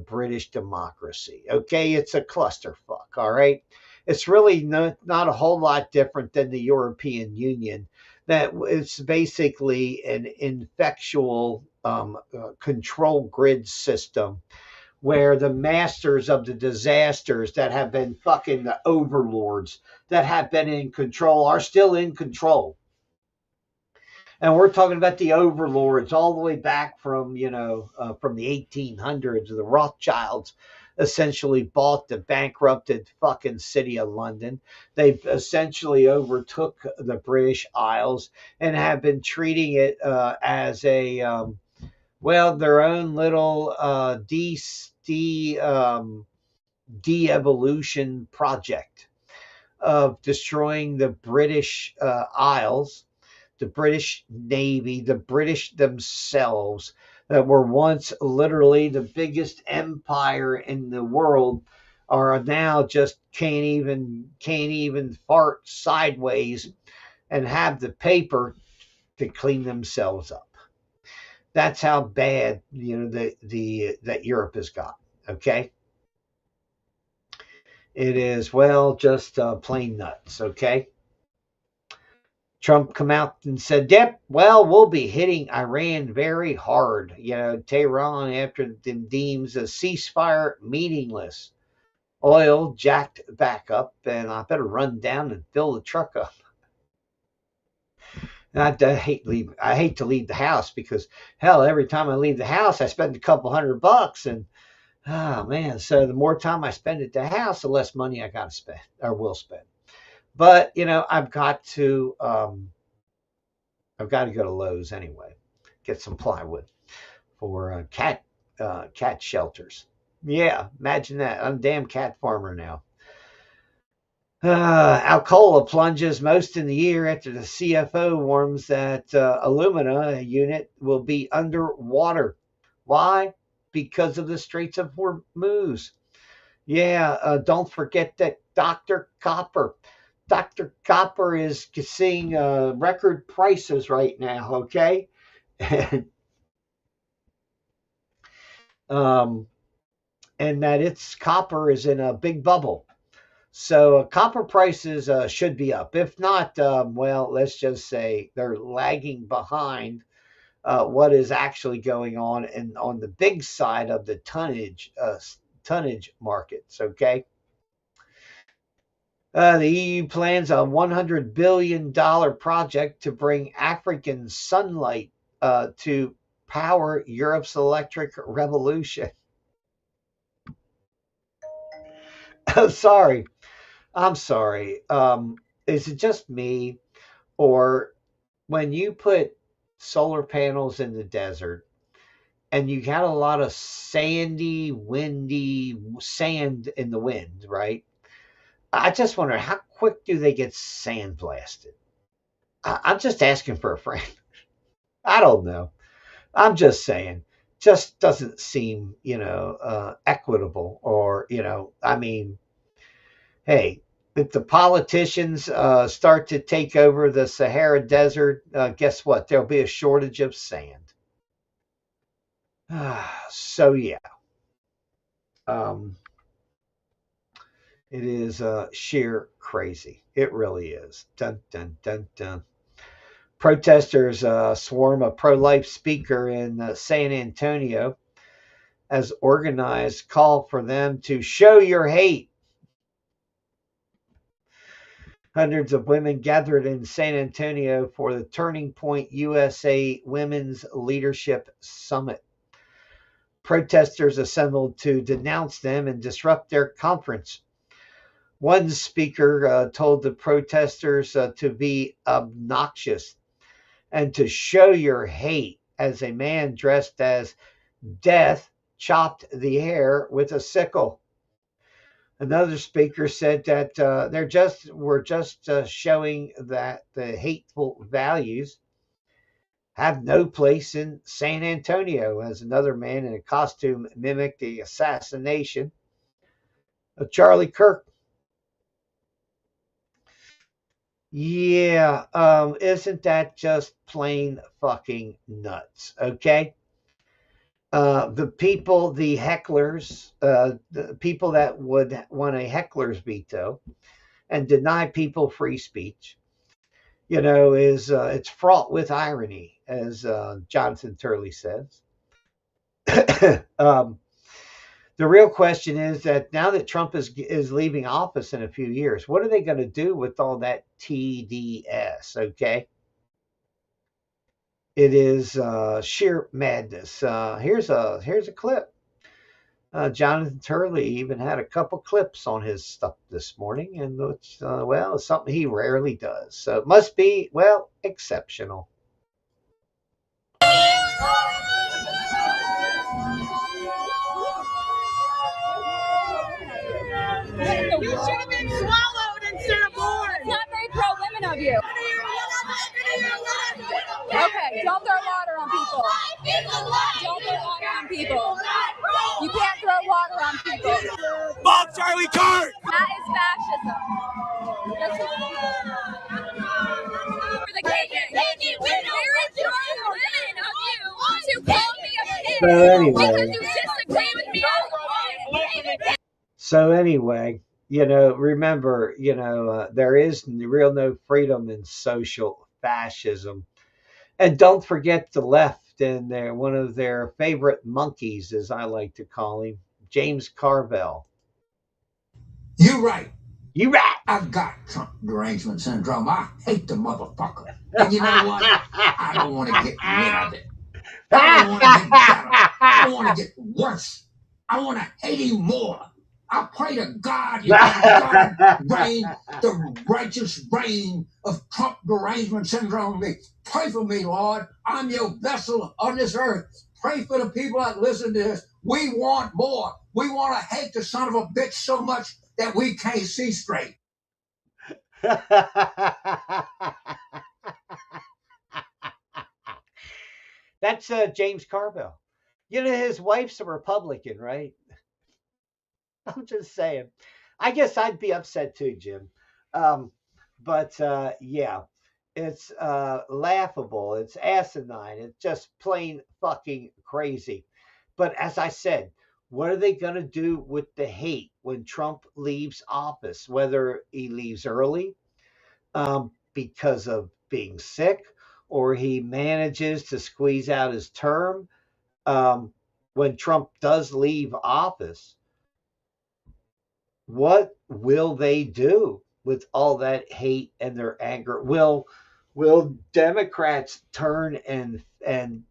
British democracy. Okay, it's a clusterfuck. All right, it's really not a whole lot different than the European Union. That it's basically an infectual control grid system where the masters of the disasters that have been fucking the overlords that have been in control are still in control. And we're talking about the overlords all the way back from, from the 1800s, the Rothschilds, essentially bought the bankrupted fucking city of London. They've essentially overtook the British Isles and have been treating it as a well, their own little de-evolution project of destroying the British Isles, the British Navy, the British themselves, that were once literally the biggest empire in the world, are now just can't even fart sideways and have the paper to clean themselves up. That's how bad the that Europe has got. Okay, it is, well, just plain nuts. Okay. Trump come out and said, yep, well, we'll be hitting Iran very hard. Tehran, after them, deems a ceasefire meaningless. Oil jacked back up, and I better run down and fill the truck up. And I hate to leave the house because, hell, every time I leave the house, I spend a couple $100, and oh man, so the more time I spend at the house, the less money I got to spend or will spend. But I've got to go to Lowe's anyway, get some plywood for cat shelters. Yeah, imagine that. I'm a damn cat farmer now. Alcoa plunges most in the year after the CFO warns that alumina unit will be underwater. Why? Because of the Straits of Hormuz. Yeah, don't forget that Dr. Copper. Dr. Copper is seeing record prices right now, okay? um, and that its copper is in a big bubble. So copper prices should be up. If not, well, let's just say they're lagging behind what is actually going on and on the big side of the tonnage markets. Okay. The EU plans a $100 billion project to bring African sunlight to power Europe's electric revolution. Sorry. I'm sorry. Is it just me? Or when you put solar panels in the desert and you got a lot of sandy, windy sand in the wind, right? I just wonder, how quick do they get sandblasted? I'm just asking for a friend. I don't know. I'm just saying. Just doesn't seem, equitable, or, I mean, hey, if the politicians start to take over the Sahara Desert, guess what? There'll be a shortage of sand. So, yeah. Um, it is sheer crazy. It really is. Dun, dun, dun, dun. Protesters swarm a pro-life speaker in San Antonio as organized call for them to show your hate. Hundreds of women gathered in San Antonio for the Turning Point USA Women's Leadership Summit. Protesters assembled to denounce them and disrupt their conference. One speaker told the protesters to be obnoxious and to show your hate as a man dressed as Death chopped the hair with a sickle. Another speaker said that we're just showing that the hateful values have no place in San Antonio, as another man in a costume mimicked the assassination of Charlie Kirk. Yeah, isn't that just plain fucking nuts? Okay. The hecklers, the people that would want a heckler's veto and deny people free speech, is it's fraught with irony, as Jonathan Turley says. um, the real question is that now that Trump is leaving office in a few years, what are they going to do with all that TDS? Okay. It is sheer madness. Here's a clip. Jonathan Turley even had a couple clips on his stuff this morning, and it's well, it's something he rarely does. So it must be, well, exceptional. You should have been swallowed instead of born. It's not very pro-women of you. Okay, don't throw water on people. Don't throw water on people. You can't throw water on people. Bob Charlie Cart! That is fascism. For the KKK, there is pro-women of you to call me a pig So anyway. because you disagree with me as a woman. So anyway, remember, there is real no freedom in social fascism. And don't forget the left and one of their favorite monkeys, as I like to call him, James Carville. You right. You right. I've got Trump derangement syndrome. I hate the motherfucker. And you know what? I don't want to get rid of it. I don't want to get better. I want to get worse. I want to hate him more. I pray to God you can reign the righteous reign of Trump derangement syndrome. Pray for me, Lord. I'm your vessel on this earth. Pray for the people that listen to this. We want more. We want to hate the son of a bitch so much that we can't see straight. That's James Carville. His wife's a Republican, right? I'm just saying. I guess I'd be upset too, Jim. But yeah, it's laughable. It's asinine. It's just plain fucking crazy. But as I said, what are they going to do with the hate when Trump leaves office, whether he leaves early because of being sick or he manages to squeeze out his term? When Trump does leave office, what will they do with all that hate and their anger? Will Democrats turn and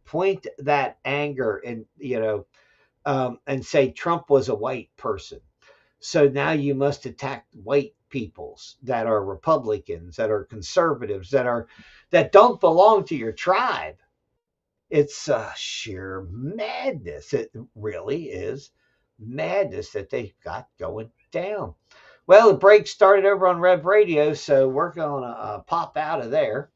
point that anger and and say Trump was a white person, so now you must attack white peoples that are Republicans, that are conservatives, that don't belong to your tribe? It's sheer madness. It really is madness that they've got going down. Well, the break started over on Rev Radio, so we're going to pop out of there.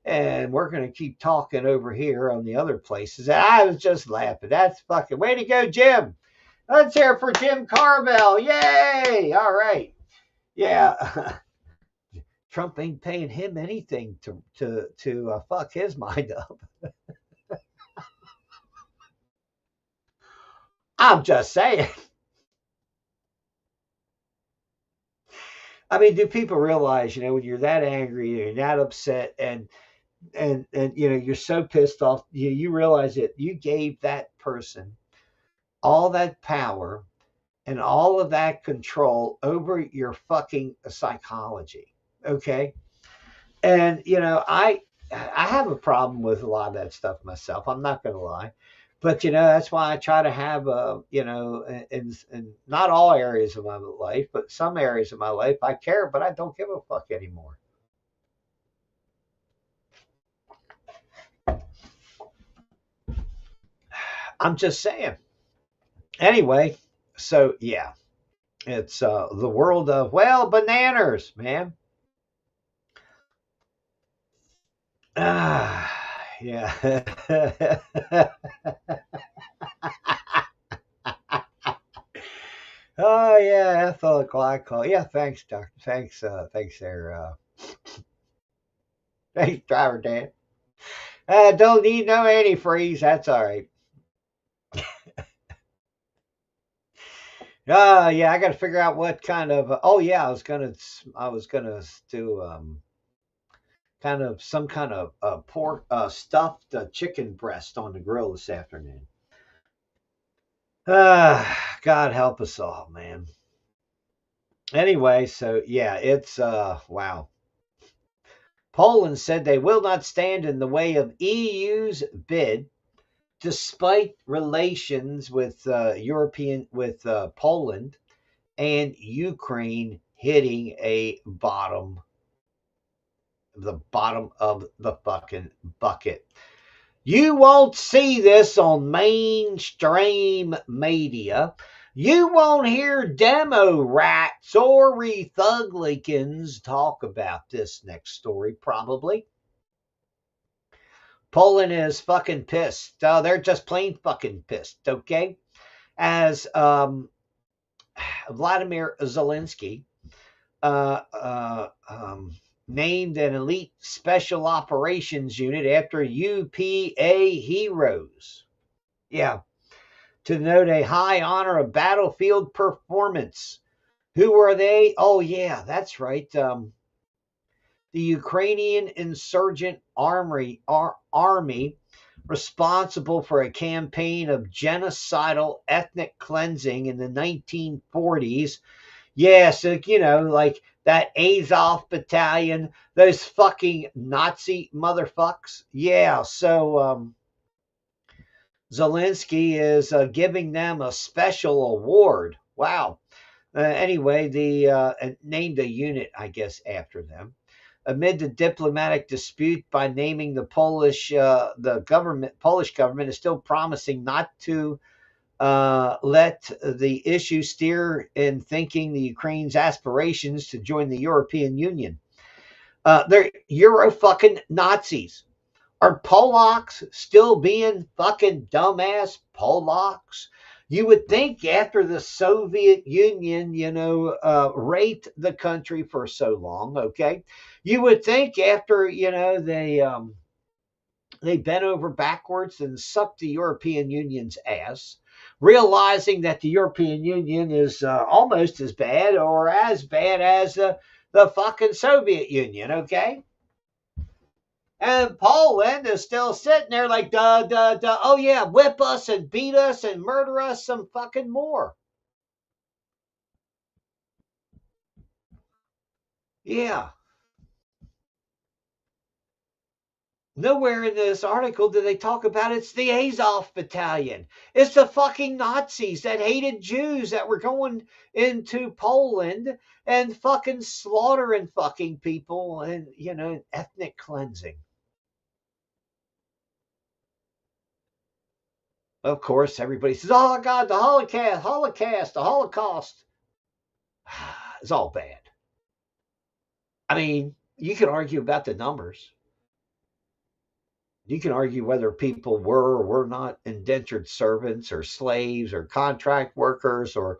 And we're going to keep talking over here on the other places. And I was just laughing. That's fucking way to go, Jim. Let's hear it for Jim Carville. Yay! All right. Yeah. Trump ain't paying him anything to fuck his mind up. I'm just saying. I mean, do people realize, when you're that angry, you're that upset, and you're so pissed off, you realize that you gave that person all that power and all of that control over your fucking psychology. Okay. And I have a problem with a lot of that stuff myself. I'm not going to lie. But that's why I try to have in not all areas of my life, but some areas of my life I care, but I don't give a fuck anymore. I'm just saying. Anyway, so yeah, it's the world of, bananas, man. Yeah. Oh yeah, ethylene glycol. Yeah, thanks, doctor. Thanks, thanks there. Thanks, driver Dan. Don't need no antifreeze. That's all right. Yeah, I got to figure out what kind of. Oh yeah, I was gonna do kind of some kind of pork stuffed chicken breast on the grill this afternoon. God help us all, man. Anyway, so yeah, it's wow. Poland said they will not stand in the way of EU's bid despite relations with Poland and Ukraine hitting the bottom of the fucking bucket. You won't see this on mainstream media. You won't hear demo rats or Republicans talk about this next story, probably. Poland is fucking pissed. They're just plain fucking pissed, okay? As Vladimir Zelensky named an elite special operations unit after UPA heroes. Yeah, to denote a high honor of battlefield performance. Who are they? Oh, yeah, that's right. The Ukrainian insurgent army responsible for a campaign of genocidal ethnic cleansing in the 1940s. Yeah, so, like that Azov battalion, those fucking Nazi motherfucks. Yeah, so Zelensky is giving them a special award. Wow. Anyway, named a unit, I guess, after them. Amid the diplomatic dispute by naming the Polish government is still promising not to let the issue steer in thinking the Ukraine's aspirations to join the European Union. They're Euro fucking Nazis. Are Polacks still being fucking dumbass Polacks? You would think after the Soviet Union, raped the country for so long, okay? You would think after, they bent over backwards and sucked the European Union's ass, realizing that the European Union is almost as bad or as bad as the fucking Soviet Union, okay? And Poland is still sitting there like, duh, duh, duh. Oh, yeah, whip us and beat us and murder us some fucking more. Yeah. Nowhere in this article do they talk about it's the Azov battalion. It's the fucking Nazis that hated Jews that were going into Poland and fucking slaughtering fucking people and, ethnic cleansing. Of course, everybody says, oh, God, the Holocaust, the Holocaust. It's all bad. I mean, you can argue about the numbers. You can argue whether people were or were not indentured servants or slaves or contract workers or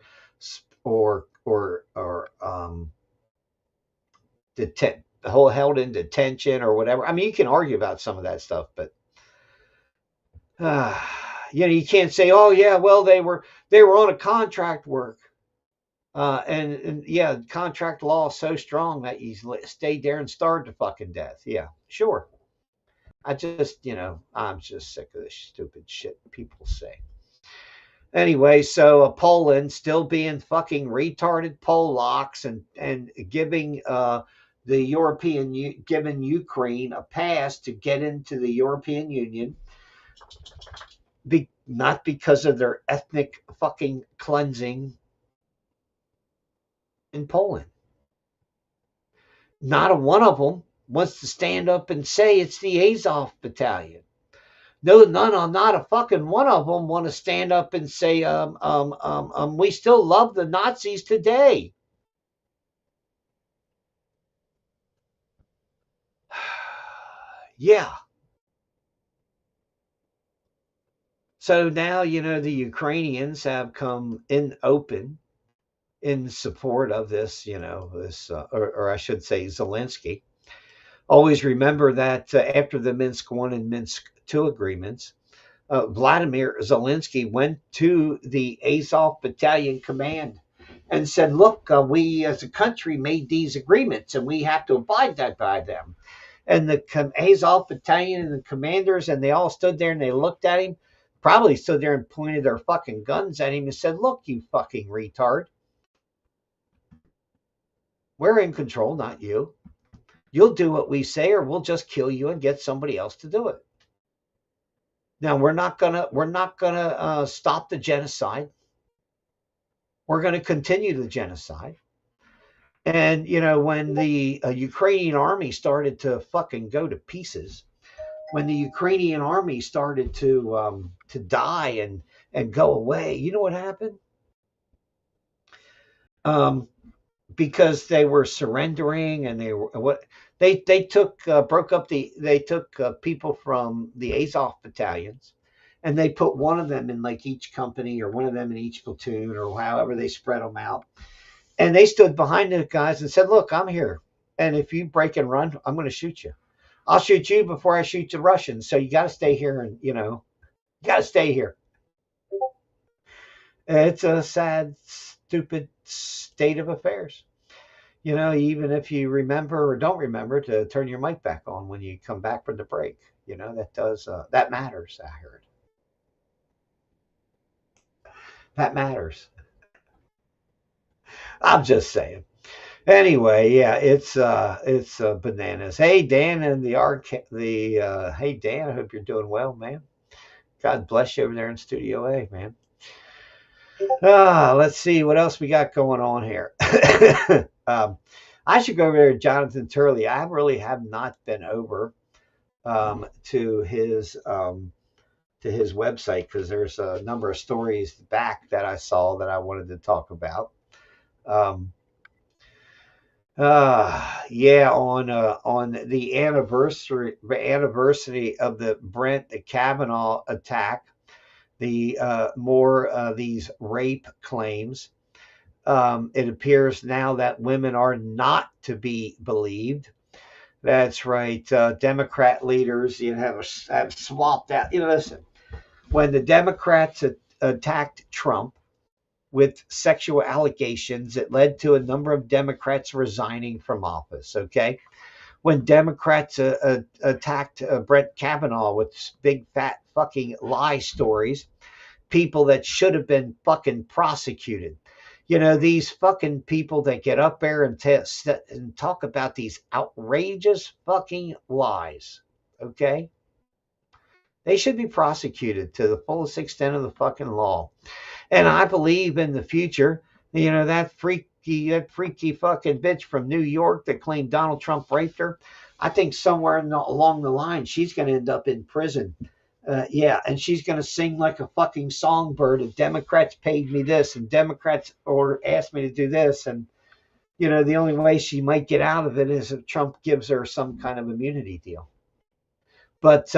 held in detention or whatever. I mean, you can argue about some of that stuff, but you can't say, oh yeah, well they were on a contract work. And yeah, contract law is so strong that you stayed there and starved to fucking death. Yeah, sure. I'm just sick of this stupid shit people say. Anyway, so Poland still being fucking retarded Polacks and giving giving Ukraine a pass to get into the European Union, not because of their ethnic fucking cleansing in Poland. Not a one of them wants to stand up and say it's the Azov battalion. No, not a fucking one of them want to stand up and say, we still love the Nazis today. Yeah. So now, the Ukrainians have come in open in support of this, or I should say Zelensky. Always remember that after the Minsk I and Minsk II agreements, Vladimir Zelensky went to the Azov Battalion command and said, look, we as a country made these agreements and we have to abide by them. And the Azov Battalion and the commanders, and they all stood there and they looked at him, probably stood there and pointed their fucking guns at him and said, look, you fucking retard. We're in control, not you. You'll do what we say or we'll just kill you and get somebody else to do it. Now we're not gonna stop the genocide. We're going to continue the genocide. And when the Ukrainian army started to fucking go to pieces, when the Ukrainian army started to die and go away, you know what happened? Um, because they were surrendering, and they took they took people from the Azov battalions, and they put one of them in like each company, or one of them in each platoon, or however they spread them out. And they stood behind the guys and said, "Look, I'm here, and if you break and run, I'm going to shoot you. I'll shoot you before I shoot the Russians. So you got to stay here, and you got to stay here." It's a sad, stupid state of affairs. Even if you remember or don't remember to turn your mic back on when you come back from the break, that matters. I heard that matters. I'm just saying. Anyway, yeah, it's bananas. Hey Dan and hey Dan, I hope you're doing well, man. God bless you over there in Studio A, man. Let's see what else we got going on here. I should go over there to Jonathan Turley. I really have not been over to his website, because there's a number of stories back that I saw that I wanted to talk about. Yeah, on the anniversary of the Brett Kavanaugh attack, the more these rape claims. It appears now that women are not to be believed. That's right. Democrat leaders, have swapped out. Listen, when the Democrats attacked Trump with sexual allegations, it led to a number of Democrats resigning from office. Okay. When Democrats attacked Brett Kavanaugh with big fat fucking lie stories, people that should have been fucking prosecuted. These fucking people that get up there and talk about these outrageous fucking lies. Okay. They should be prosecuted to the fullest extent of the fucking law. And I believe in the future, that freaky fucking bitch from New York that claimed Donald Trump raped her, I think somewhere along the line, she's going to end up in prison. Yeah, and she's going to sing like a fucking songbird, and Democrats paid me this, and Democrats asked me to do this. And, the only way she might get out of it is if Trump gives her some kind of immunity deal. But,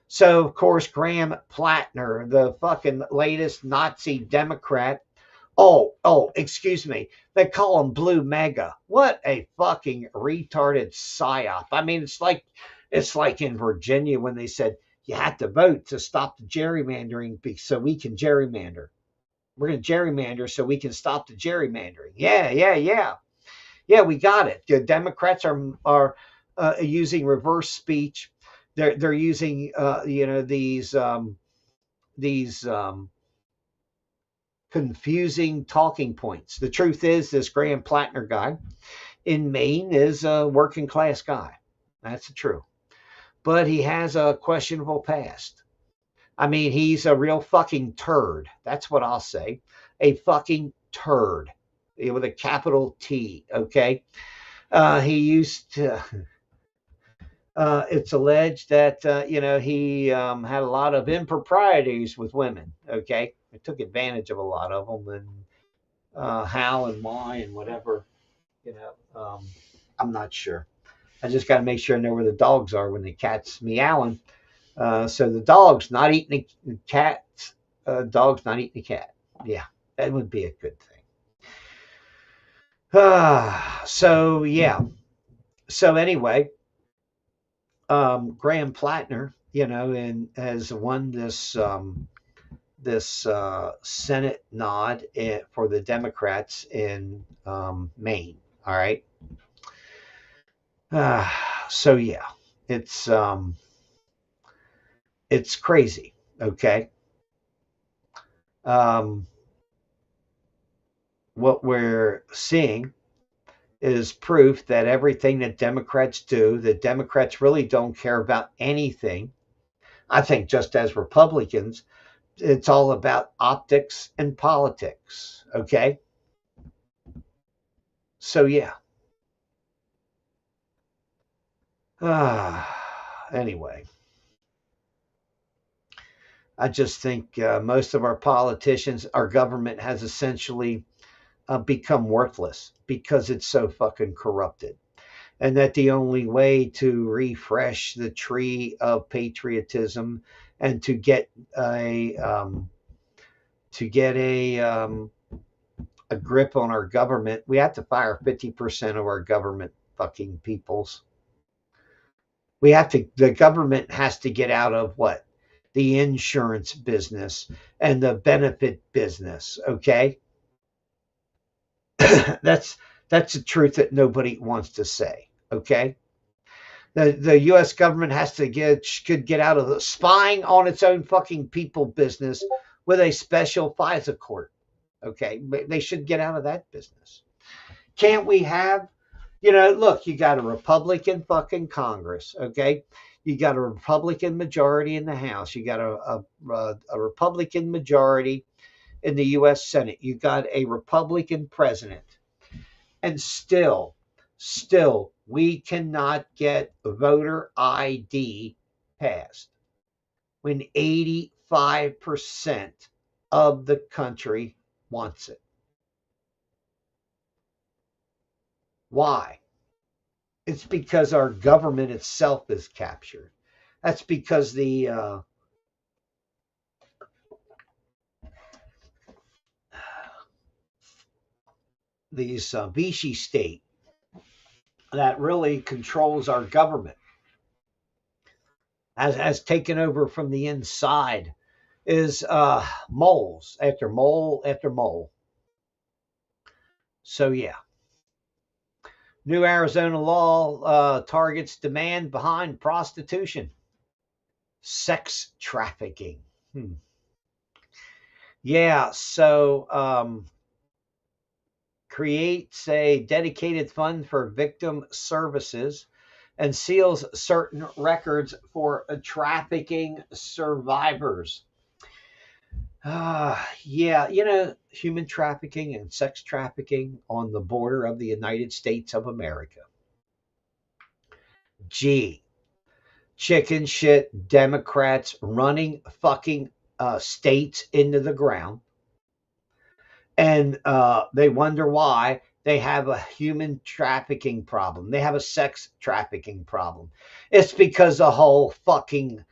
so, of course, Graham Plattner, the fucking latest Nazi Democrat. Oh, excuse me. They call him Blue MAGA. What a fucking retarded psyop. I mean, it's like in Virginia when they said you had to vote to stop the gerrymandering so we can gerrymander. We're going to gerrymander so we can stop the gerrymandering. Yeah, we got it. The Democrats are using reverse speech. They're using these confusing talking points. The truth is, this Graham Plattner guy in Maine is a working class guy. That's true. But he has a questionable past. I mean, he's a real fucking turd. That's what I'll say. A fucking turd with a capital T. Okay. He used to. It's alleged that, he had a lot of improprieties with women. Okay. He took advantage of a lot of them, and how and why and whatever, I'm not sure. I just got to make sure I know where the dogs are when the cat's meowing. So the dog's not eating the cat. Dog's not eating the cat. Yeah, that would be a good thing. So, yeah. So anyway, Graham Plattner, and has won this Senate nod for the Democrats in Maine. All right. So yeah, it's crazy. Okay. What we're seeing is proof that everything that Democrats do, the Democrats really don't care about anything I think just as Republicans, it's all about optics and politics. Okay. So, yeah. Anyway, I just think most of our politicians, our government has essentially become worthless because it's so fucking corrupted. And that the only way to refresh the tree of patriotism and to get a grip on our government, we have to fire 50% of our government fucking peoples. The government has to get out of what? The insurance business and the benefit business. Okay. that's the truth that nobody wants to say. Okay. The U.S. government has to could get out of the spying on its own fucking people business with a special FISA court. Okay. They should get out of that business. Can't we have, look, you got a Republican fucking Congress. Okay. You got a Republican majority in the House. You got a Republican majority in the U.S. Senate. You got a Republican president. And still, we cannot get voter ID passed when 85% of the country wants it. Why? It's because our government itself is captured. That's because these Vichy state that really controls our government has taken over from the inside is moles after mole after mole. So, yeah. New Arizona law targets demand behind prostitution, sex trafficking. Yeah, so creates a dedicated fund for victim services and seals certain records for trafficking survivors. Yeah, human trafficking and sex trafficking on the border of the United States of America. Gee, chicken shit Democrats running fucking states into the ground. And they wonder why they have a human trafficking problem. They have a sex trafficking problem. It's because the whole fucking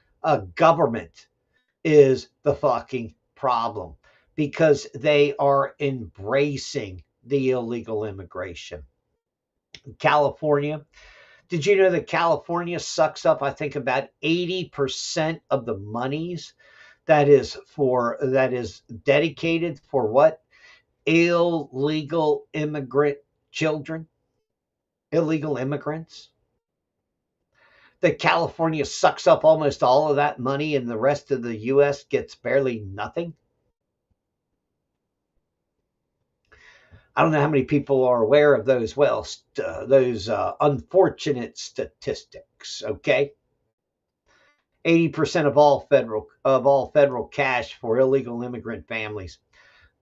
government is the fucking problem because they are embracing the illegal immigration. California, did you know that California sucks up, I think, about 80% of the monies that is dedicated for what? Illegal immigrant children, illegal immigrants. That California sucks up almost all of that money and the rest of the U.S. gets barely nothing. I don't know how many people are aware of those, those unfortunate statistics, okay? 80% of all federal cash for illegal immigrant families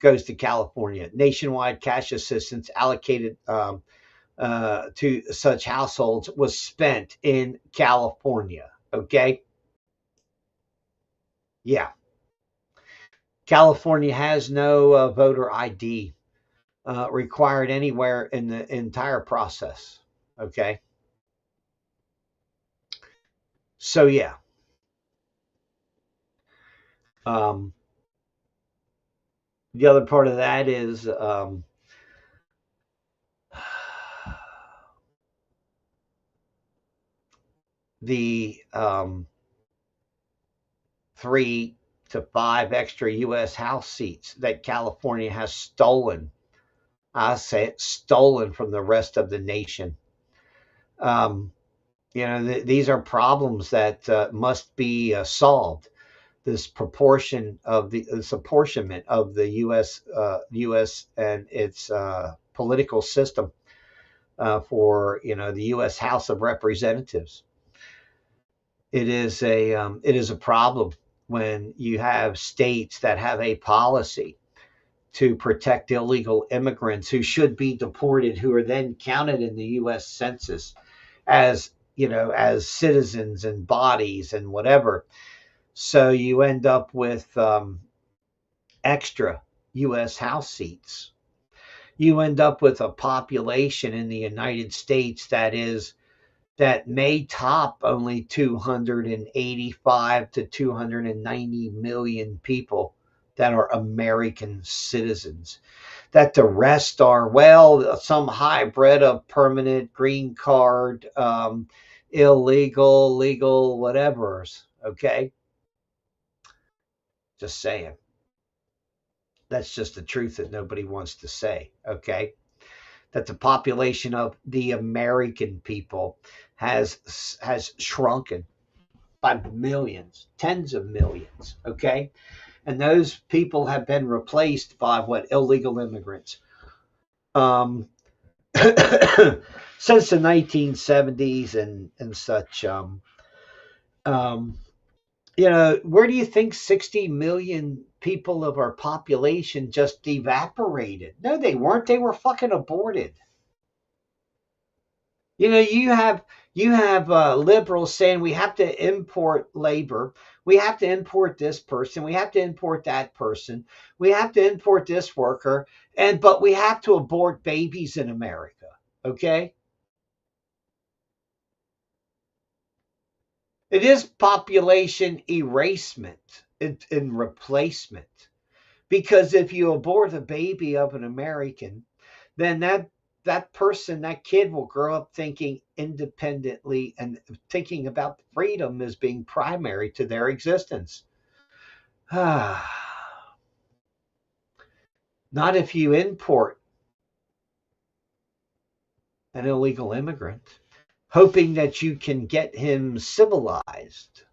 goes to California. Nationwide cash assistance allocated to such households was spent in California. Okay. Yeah. California has no voter ID required anywhere in the entire process. Okay. So, yeah. The other part of that is the 3 to 5 extra U.S. House seats that California has stolen. I say it, stolen from the rest of the nation. These are problems that must be solved. This apportionment of the U.S. and its political system for the U.S. House of Representatives. it is a problem when you have states that have a policy to protect illegal immigrants who should be deported, who are then counted in the U.S. Census as as citizens and bodies and whatever. So you end up with extra U.S. House seats. You end up with a population in the United States that may top only 285 to 290 million people that are American citizens. That the rest are, well, some hybrid of permanent green card, illegal, legal, whatever's. Okay. Just saying. That's just the truth that nobody wants to say. Okay. That the population of the American people has shrunken by millions, tens of millions. Okay. And those people have been replaced by what? Illegal immigrants. Um, since the 1970s and such. Um, where do you think 60 million people of our population just evaporated? No, they weren't. They were fucking aborted. You have liberals saying we have to import labor, we have to import this person, we have to import that person, we have to import this worker, but we have to abort babies in America. Okay, it is population erasement and replacement. Because if you abort a baby of an American, then that person, that kid will grow up thinking independently and thinking about freedom as being primary to their existence. Not if you import an illegal immigrant, hoping that you can get him civilized,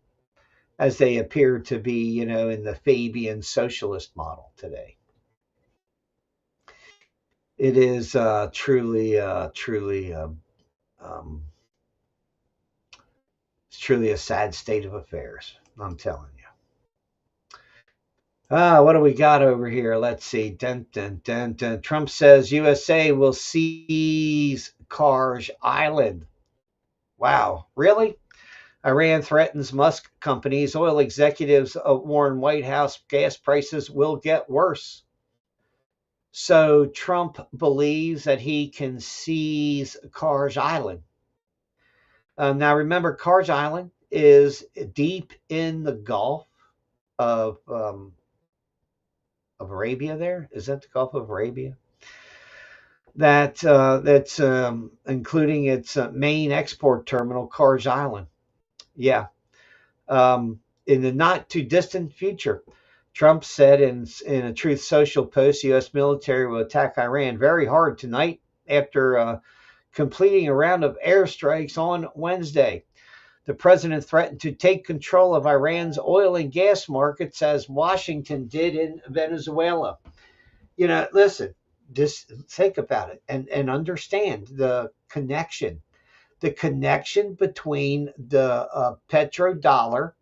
as they appear to be, in the Fabian socialist model today. It is truly it's truly a sad state of affairs. I'm telling you. What do we got over here? Let's see. Dun, dun, dun, dun. Trump says USA will seize Karj Island. Wow, really? Iran threatens Musk companies. Oil executives warn White House gas prices will get worse. So Trump believes that he can seize Karj Island. Now, remember, Karj Island is deep in the Gulf of Arabia. There is that the Gulf of Arabia. That's including its main export terminal, Karj Island. Yeah. In the not too distant future, Trump said in a Truth Social post, U.S. military will attack Iran very hard tonight after completing a round of airstrikes on Wednesday. The president threatened to take control of Iran's oil and gas markets as Washington did in Venezuela. Listen, just think about it and understand the connection. The connection between the petrodollar,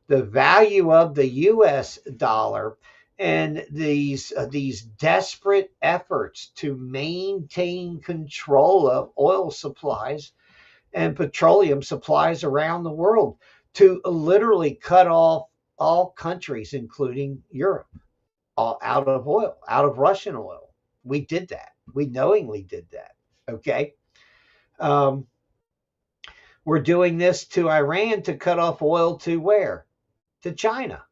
the value of the U.S. dollar, and these desperate efforts to maintain control of oil supplies and petroleum supplies around the world, to literally cut off all countries, including Europe, all out of oil, out of Russian oil. We did that. We knowingly did that. Okay. Um, we're doing this to Iran to cut off oil to where? To China.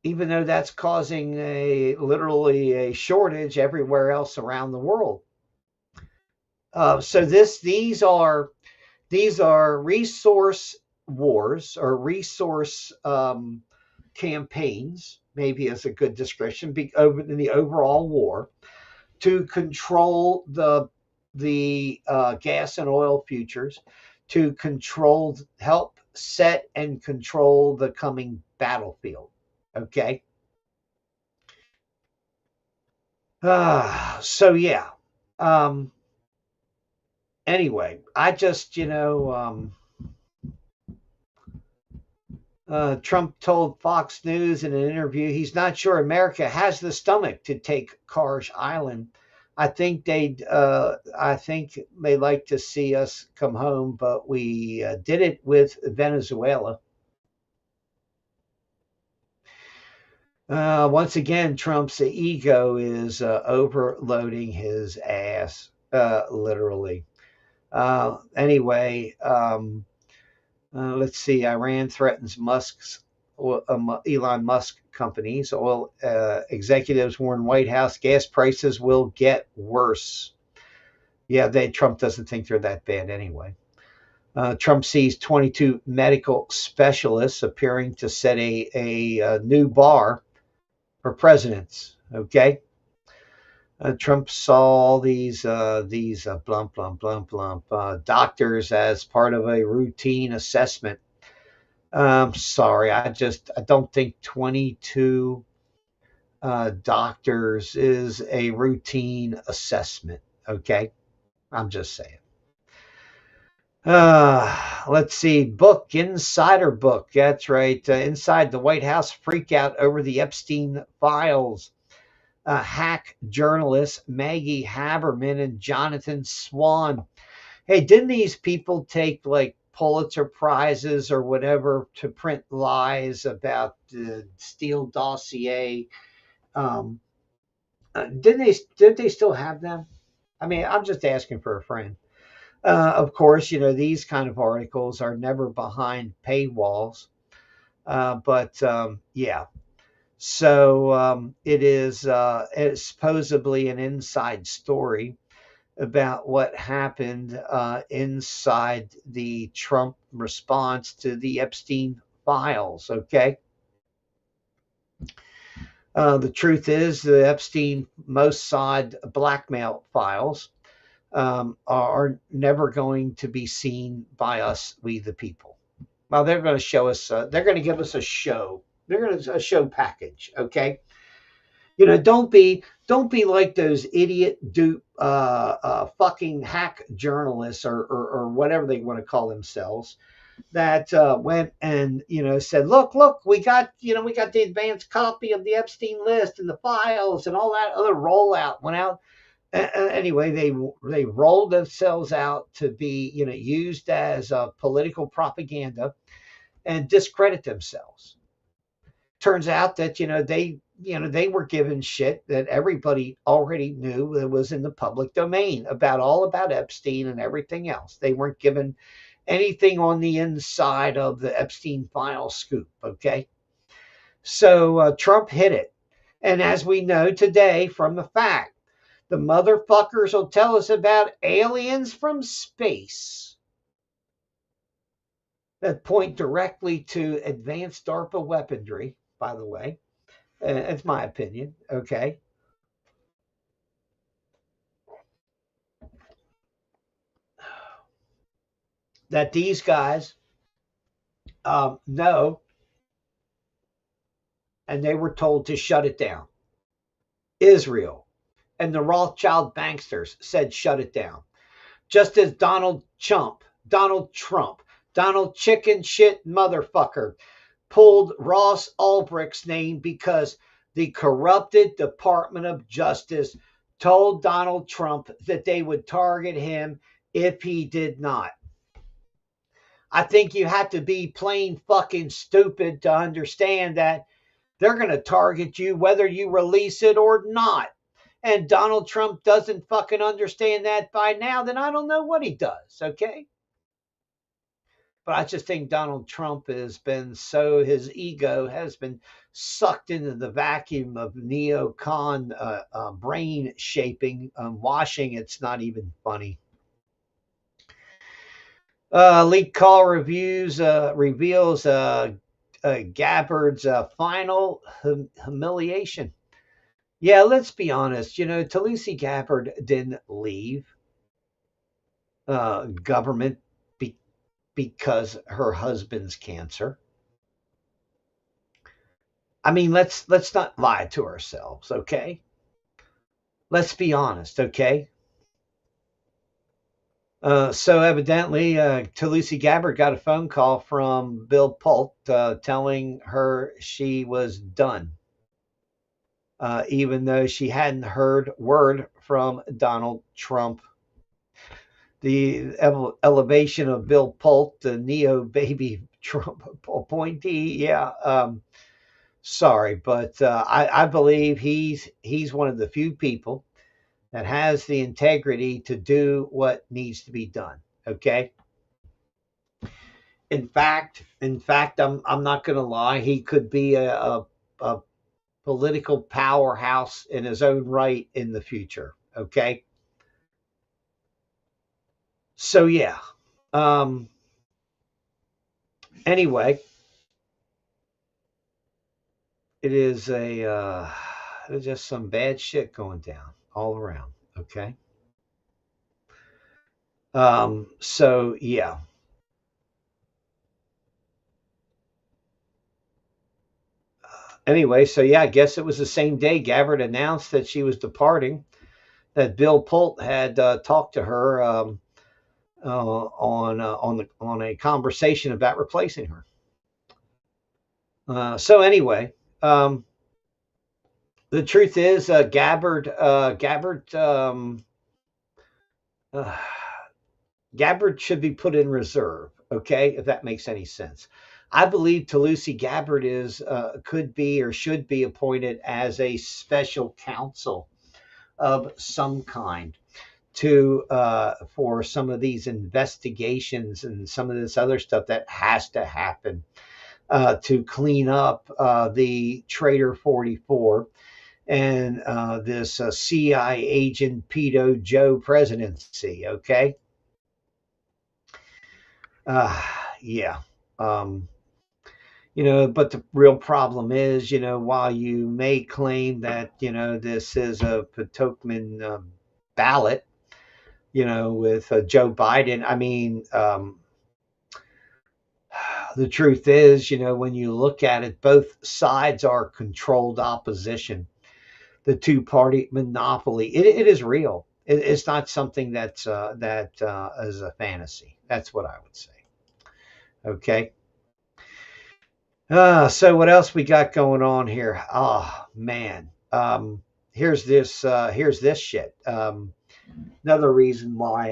Even though that's causing literally a shortage everywhere else around the world. So these are resource wars or resource campaigns, maybe is a good description, in the overall war to control the gas and oil futures, to help set and control the coming battlefield. Okay. So yeah. Anyway, I just, Trump told Fox News in an interview he's not sure America has the stomach to take Karsh Island. I think they like to see us come home, but we did it with Venezuela. Once again, Trump's ego is overloading his ass, literally. Anyway, let's see. Iran threatens Elon Musk companies. Oil executives warn White House gas prices will get worse. Yeah, Trump doesn't think they're that bad anyway. Trump sees 22 medical specialists appearing to set a new bar for presidents. Okay. Trump saw all these blump doctors as part of a routine assessment. Sorry, I don't think 22 doctors is a routine assessment. Okay, I'm just saying. Let's see. Insider book. That's right. Inside the White House freak out over the Epstein files. Hack journalists Maggie Haberman and Jonathan Swan. Hey, didn't these people take like Pulitzer prizes or whatever to print lies about the Steele dossier? Did they still have them? I mean, I'm just asking for a friend. Of course, these kind of articles are never behind paywalls. But yeah. So it's supposedly an inside story about what happened inside the Trump response to the Epstein files. Okay. The truth is, the Epstein Mossad blackmail files are never going to be seen by us, we the people. Well, they're going to show us. They're going to give us a show. They're going to a show package. Okay. Don't be like those idiot dupe fucking hack journalists or whatever they want to call themselves that went and said, look, we got the advanced copy of the Epstein list and the files and all that other rollout went out. Anyway, they rolled themselves out to be used as political propaganda and discredit themselves. Turns out that they were given shit that everybody already knew that was in the public domain about Epstein and everything else. They weren't given anything on the inside of the Epstein file scoop. Okay, so Trump hit it, and as we know today from the fact, the motherfuckers will tell us about aliens from space that point directly to advanced DARPA weaponry, by the way. It's my opinion, okay? That these guys know, and they were told to shut it down. Israel and the Rothschild banksters said shut it down. Just as Donald Trump, Donald chicken shit motherfucker, pulled Ross Ulbricht's name because the corrupted Department of Justice told Donald Trump that they would target him if he did not. I think you have to be plain fucking stupid to understand that they're going to target you whether you release it or not. And Donald Trump doesn't fucking understand that by now, then I don't know what he does, okay? But I just think Donald Trump his ego has been sucked into the vacuum of neocon brain shaping, washing. It's not even funny. Leaked call reveals Gabbard's final humiliation. Yeah, let's be honest. Tulsi Gabbard didn't leave government because her husband's cancer. I mean, let's not lie to ourselves, okay? Let's be honest, okay? So evidently, Tulsi Gabbard got a phone call from Bill Pult telling her she was done, even though she hadn't heard word from Donald Trump. The elevation of Bill Pult, the neo baby Trump appointee, yeah. Sorry, but I believe he's one of the few people that has the integrity to do what needs to be done. Okay. In fact, I'm not going to lie. He could be a political powerhouse in his own right in the future. Okay. So yeah. Um, anyway, it is there's just some bad shit going down all around. Okay. So yeah. Anyway, so yeah, I guess it was the same day Gabbard announced that she was departing, that Bill Pult had talked to her on a conversation about replacing her. So anyway, the truth is, Gabbard should be put in reserve. Okay, if that makes any sense. I believe Tulsi Gabbard could be or should be appointed as a special counsel of some kind to for some of these investigations and some of this other stuff that has to happen to clean up the Trader 44 and this CIA agent pedo Joe presidency. Okay. Yeah. Um, but the real problem is, while you may claim that, this is a Potomac ballot, with Joe Biden, I mean, the truth is, when you look at it, both sides are controlled opposition. The two-party monopoly, it is real. It's not something that is a fantasy. That's what I would say. Okay. So what else we got going on here? Oh man. Here's this shit. Another reason why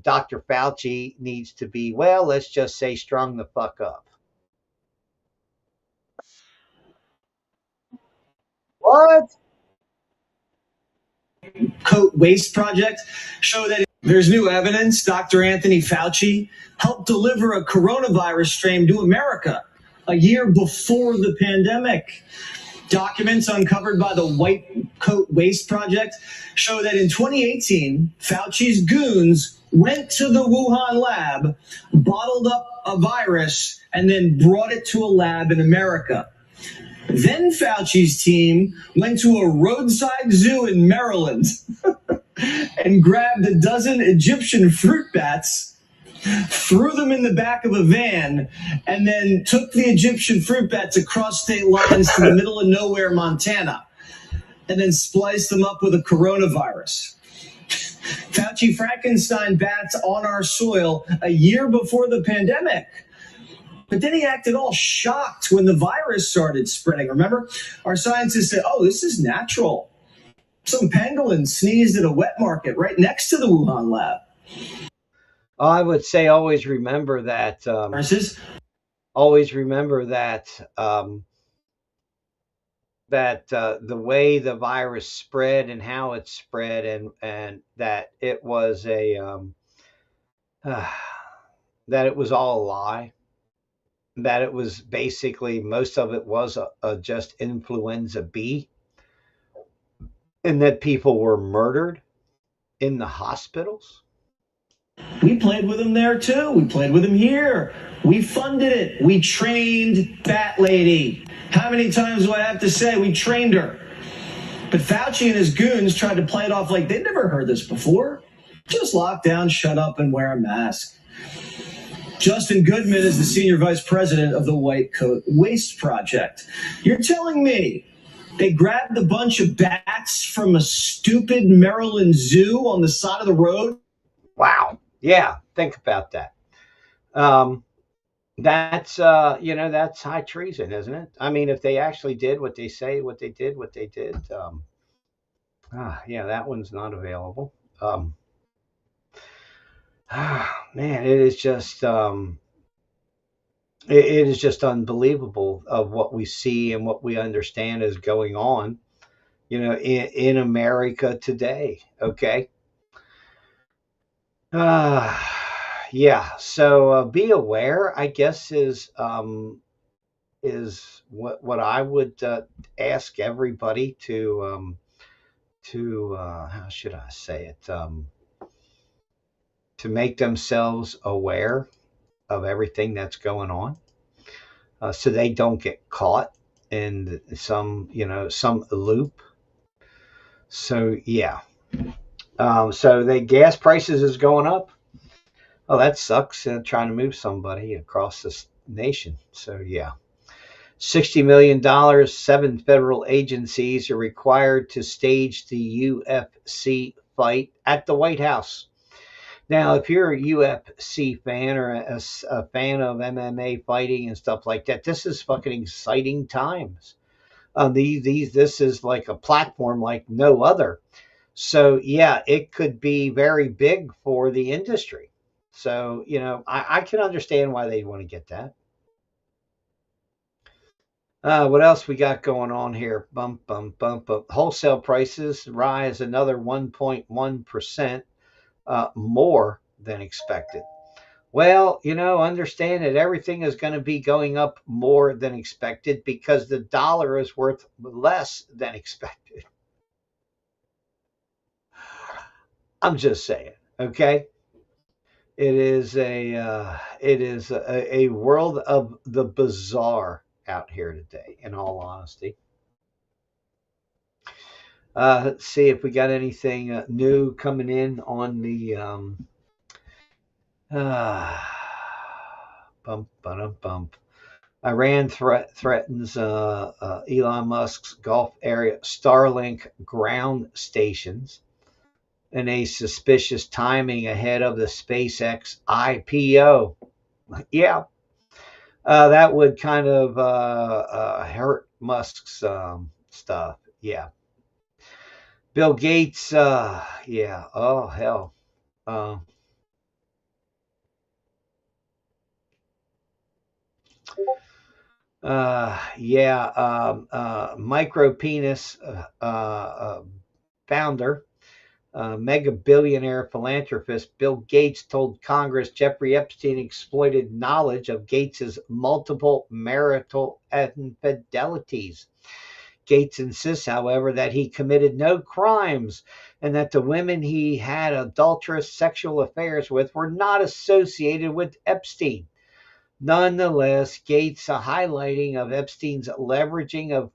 Dr. Fauci needs to be, well, let's just say strung the fuck up. What? Coat Waste Project show that there's new evidence Dr. Anthony Fauci helped deliver a coronavirus strain to America a year before the pandemic. Documents uncovered by the White Coat Waste Project show that in 2018, Fauci's goons went to the Wuhan lab, bottled up a virus, and then brought it to a lab in America. Then Fauci's team went to a roadside zoo in Maryland and grabbed a dozen Egyptian fruit bats, threw them in the back of a van, and then took the Egyptian fruit bats across state lines to the middle of nowhere, Montana, and then spliced them up with a coronavirus. Fauci Frankenstein bats on our soil a year before the pandemic. But then he acted all shocked when the virus started spreading. Remember, our scientists said, oh, this is natural. Some pangolin sneezed at a wet market right next to the Wuhan lab. I would say always remember that. Always remember that the way the virus spread and how it spread, and that it was that it was all a lie. That it was basically, most of it was just influenza B, and that people were murdered in the hospitals. We played with him there too. We played with him here. We funded it. We trained Fat Lady. How many times do I have to say we trained her? But Fauci and his goons tried to play it off like they'd never heard this before. Just lock down, shut up, and wear a mask. Justin Goodman is the senior vice president of the White Coat Waste Project. You're telling me they grabbed a bunch of bats from a stupid Maryland zoo on the side of the road? Wow. Yeah, think about that. That's that's high treason, isn't it? I mean, if they actually did what they say, what they did. Yeah, that one's not available. Um, Man, it is just it is just unbelievable of what we see and what we understand is going on, in America today. Okay. Uh, yeah. So be aware, I guess, is what I would ask everybody to how should I say it, to make themselves aware of everything that's going on, so they don't get caught in some loop. So yeah, so the gas prices is going up. Oh, that sucks. Trying to move somebody across this nation. So yeah. $60 million, 7 federal agencies are required to stage the UFC fight at the White House. Now, if you're a UFC fan or a fan of MMA fighting and stuff like that, this is fucking exciting times. This is like a platform like no other. So yeah, it could be very big for the industry. So I can understand why they want to get that. What else we got going on here? Bump, bump, bump, bump. Wholesale prices rise another 1.1%, more than expected. Well, understand that everything is going to be going up more than expected because the dollar is worth less than expected. I'm just saying, okay? It is a world of the bizarre out here today, in all honesty. Let's see if we got anything new coming in on the uh, bump, bump, bump. Iran threatens Elon Musk's Gulf area Starlink ground stations in a suspicious timing ahead of the SpaceX IPO. Yeah, that would kind of hurt Musk's stuff. Yeah. Bill Gates, yeah, oh hell. Uh, yeah, micro penis founder, mega billionaire philanthropist Bill Gates told Congress Jeffrey Epstein exploited knowledge of Gates's multiple marital infidelities. Gates insists, however, that he committed no crimes and that the women he had adulterous sexual affairs with were not associated with Epstein. Nonetheless, Gates' highlighting of Epstein's leveraging of,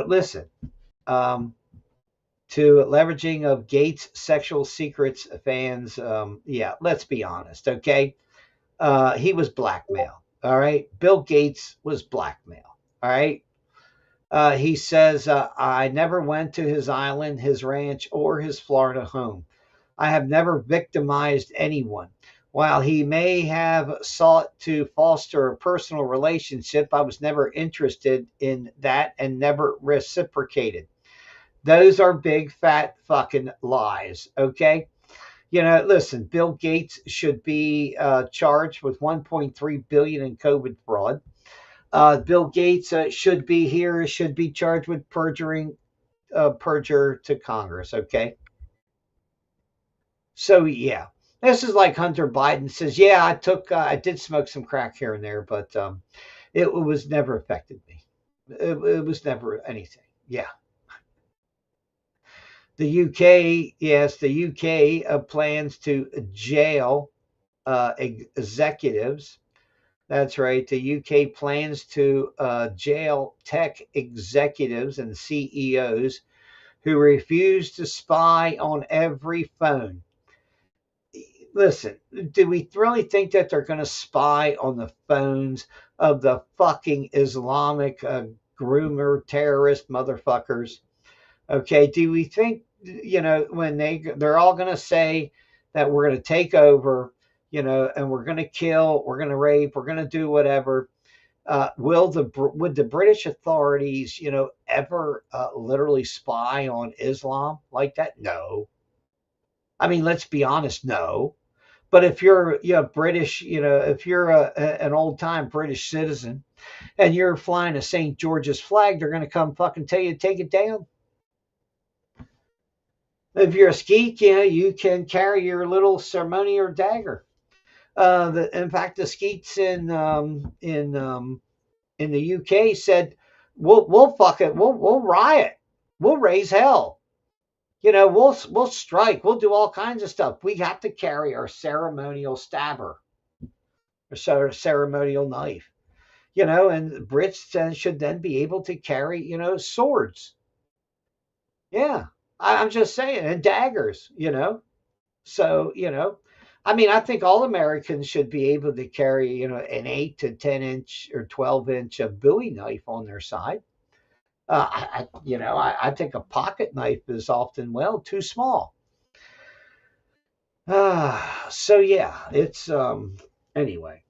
listen, um, to leveraging of Gates' sexual secrets, fans, yeah, let's be honest, okay? He was blackmail, all right? Bill Gates was blackmail, all right? He says, I never went to his island, his ranch, or his Florida home. I have never victimized anyone. While he may have sought to foster a personal relationship, I was never interested in that and never reciprocated. Those are big, fat fucking lies, okay? Listen, Bill Gates should be charged with 1.3 billion in COVID fraud. Bill Gates should be charged with perjure to Congress. Okay, so yeah, this is like Hunter Biden says, yeah, I did smoke some crack here and there, but it was never affected me. It was never anything. Yeah. The UK, yes, the UK plans to jail executives. That's right. The UK plans to jail tech executives and CEOs who refuse to spy on every phone. Listen, do we really think that they're going to spy on the phones of the fucking Islamic groomer terrorist motherfuckers? Okay, do we think when they're all going to say that we're going to take over, and we're going to kill, we're going to rape, we're going to do whatever. Would the British authorities, ever literally spy on Islam like that? No. I mean, let's be honest, no. But if you're, British, if you're an old time British citizen and you're flying a St. George's flag, they're going to come fucking tell you to take it down. If you're a skeek, you can carry your little ceremonial dagger. In fact, the skeets in the UK said, "We'll fuck it. We'll riot. We'll raise hell. We'll strike. We'll do all kinds of stuff. We have to carry our ceremonial stabber, or ceremonial knife. And the Brits should then be able to carry, swords. Yeah, I'm just saying, and daggers. So I mean, I think all Americans should be able to carry, an 8 to 10 inch or 12 inch Bowie knife on their side. I think a pocket knife is often, too small. So yeah, it's anyway.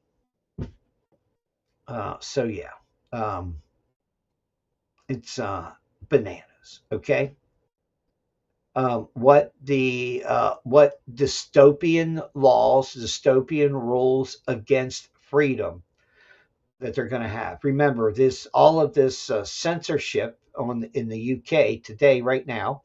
So yeah, it's bananas. Okay. What dystopian laws, dystopian rules against freedom that they're going to have. Remember, all of this censorship in the UK today, right now,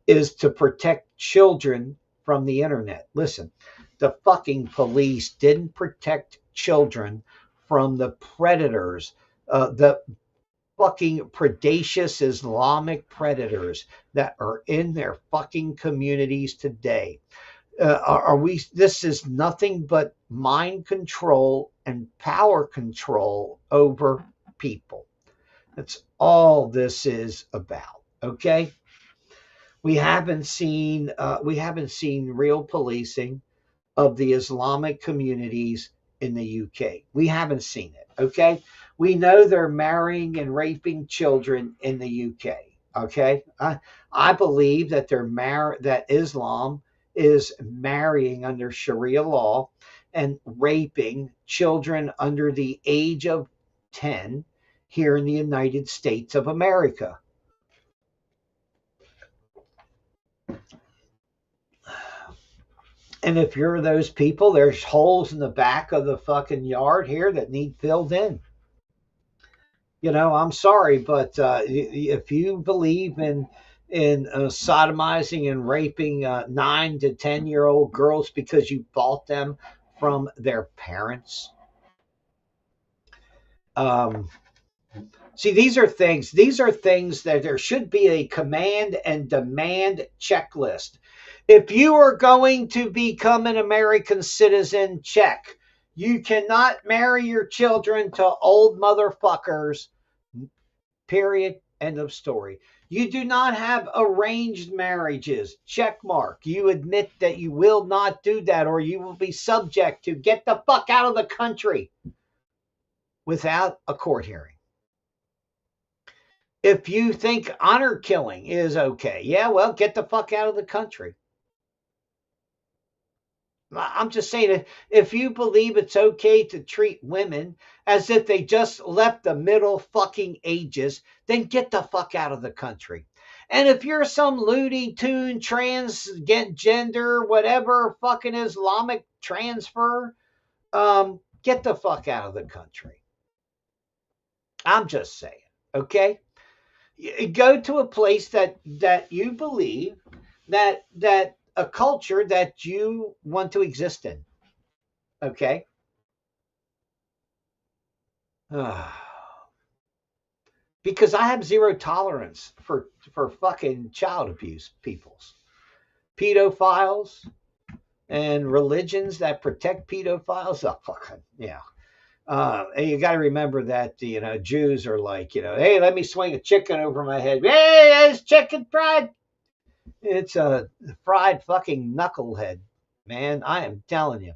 is to protect children from the internet. Listen, the fucking police didn't protect children from the predators, the fucking predacious Islamic predators that are in their fucking communities today. This is nothing but mind control and power control over people. That's all this is about. Okay. We haven't seen real policing of the Islamic communities in the UK. We haven't seen it. Okay. We know they're marrying and raping children in the UK. Okay. I believe that that Islam is marrying under Sharia law and raping children under the age of 10 here in the United States of America. And if you're those people, there's holes in the back of the fucking yard here that need filled in. I'm sorry, but if you believe in sodomizing and raping 9 to 10-year-old girls because you bought them from their parents, see, these are things that there should be a command and demand checklist. If you are going to become an American citizen, check. You cannot marry your children to old motherfuckers. Period. End of story. You do not have arranged marriages. Check mark. You admit that you will not do that, or you will be subject to get the fuck out of the country without a court hearing. If you think honor killing is okay, get the fuck out of the country. I'm just saying that if you believe it's okay to treat women as if they just left the middle fucking ages, then get the fuck out of the country. And if you're some Looney Tune transgender, whatever fucking Islamic transfer, get the fuck out of the country. I'm just saying, okay? Go to a place that you believe that a culture that you want to exist in. Okay. Because I have zero tolerance for fucking child abuse peoples, pedophiles, and religions that protect pedophiles. Oh, fucking yeah. And you got to remember that Jews are like, hey, let me swing a chicken over my head. Hey, it's chicken fried. It's a fried fucking knucklehead, man. I am telling you.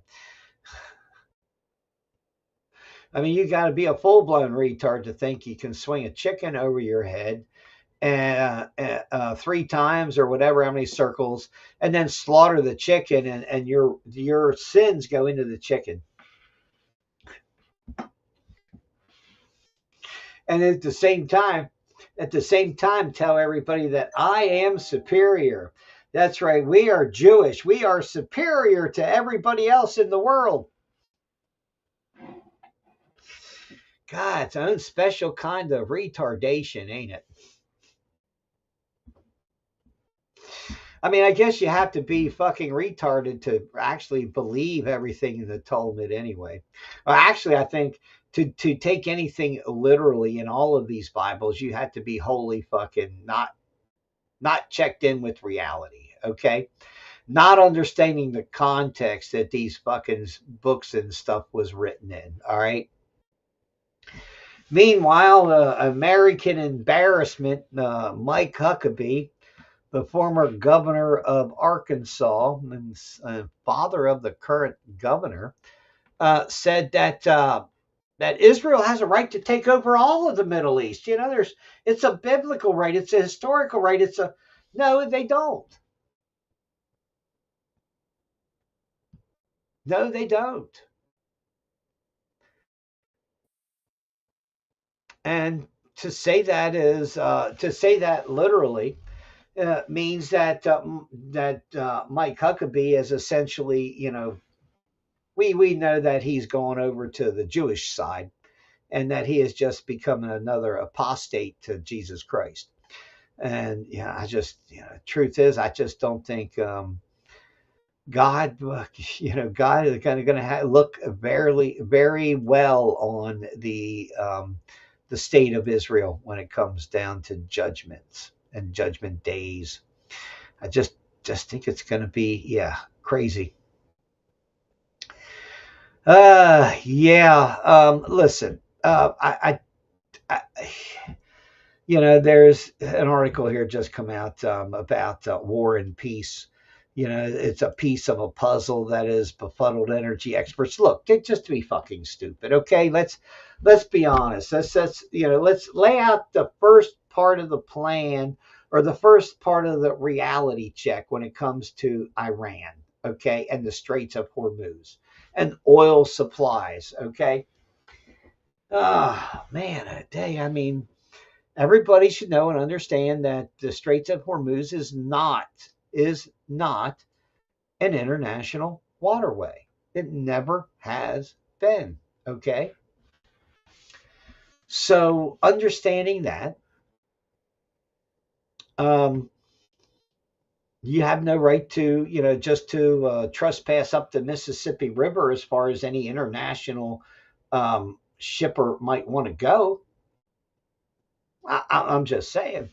I mean, you got to be a full-blown retard to think you can swing a chicken over your head three times or whatever, how many circles, and then slaughter the chicken, and your sins go into the chicken. And at the same time, tell everybody that I am superior. That's right. We are Jewish. We are superior to everybody else in the world. God, it's own special kind of retardation, ain't it? I mean, I guess you have to be fucking retarded to actually believe everything in the Talmud anyway. Well, actually, I think to take anything literally in all of these Bibles, you have to be wholly fucking not checked in with reality, okay? Not understanding the context that these fucking books and stuff was written in, all right? Meanwhile, American embarrassment, Mike Huckabee, the former governor of Arkansas and father of the current governor, said that Israel has a right to take over all of the Middle East. You know, it's a biblical right, it's a historical right. No, they don't. No, they don't. And to say that literally means that Mike Huckabee is essentially, we know that he's gone over to the Jewish side, and that he has just become another apostate to Jesus Christ. And truth is, I just don't think God, God is going to look very, very well on the state of Israel when it comes down to judgments and judgment days. I just think it's going to be, crazy. Listen, there's an article here just come out about War and Peace. It's a piece of a puzzle that is befuddled energy experts. Look, just to be fucking stupid. Okay, let's be honest. Let's lay out the first part of the plan, or the first part of the reality check when it comes to Iran. Okay, and the Straits of Hormuz and oil supplies. Okay. Oh man, a day. I mean, everybody should know and understand that the Straits of Hormuz is not an international waterway. It never has been. Okay. So understanding that, you have no right to, just to trespass up the Mississippi River as far as any international shipper might want to go. I'm just saying.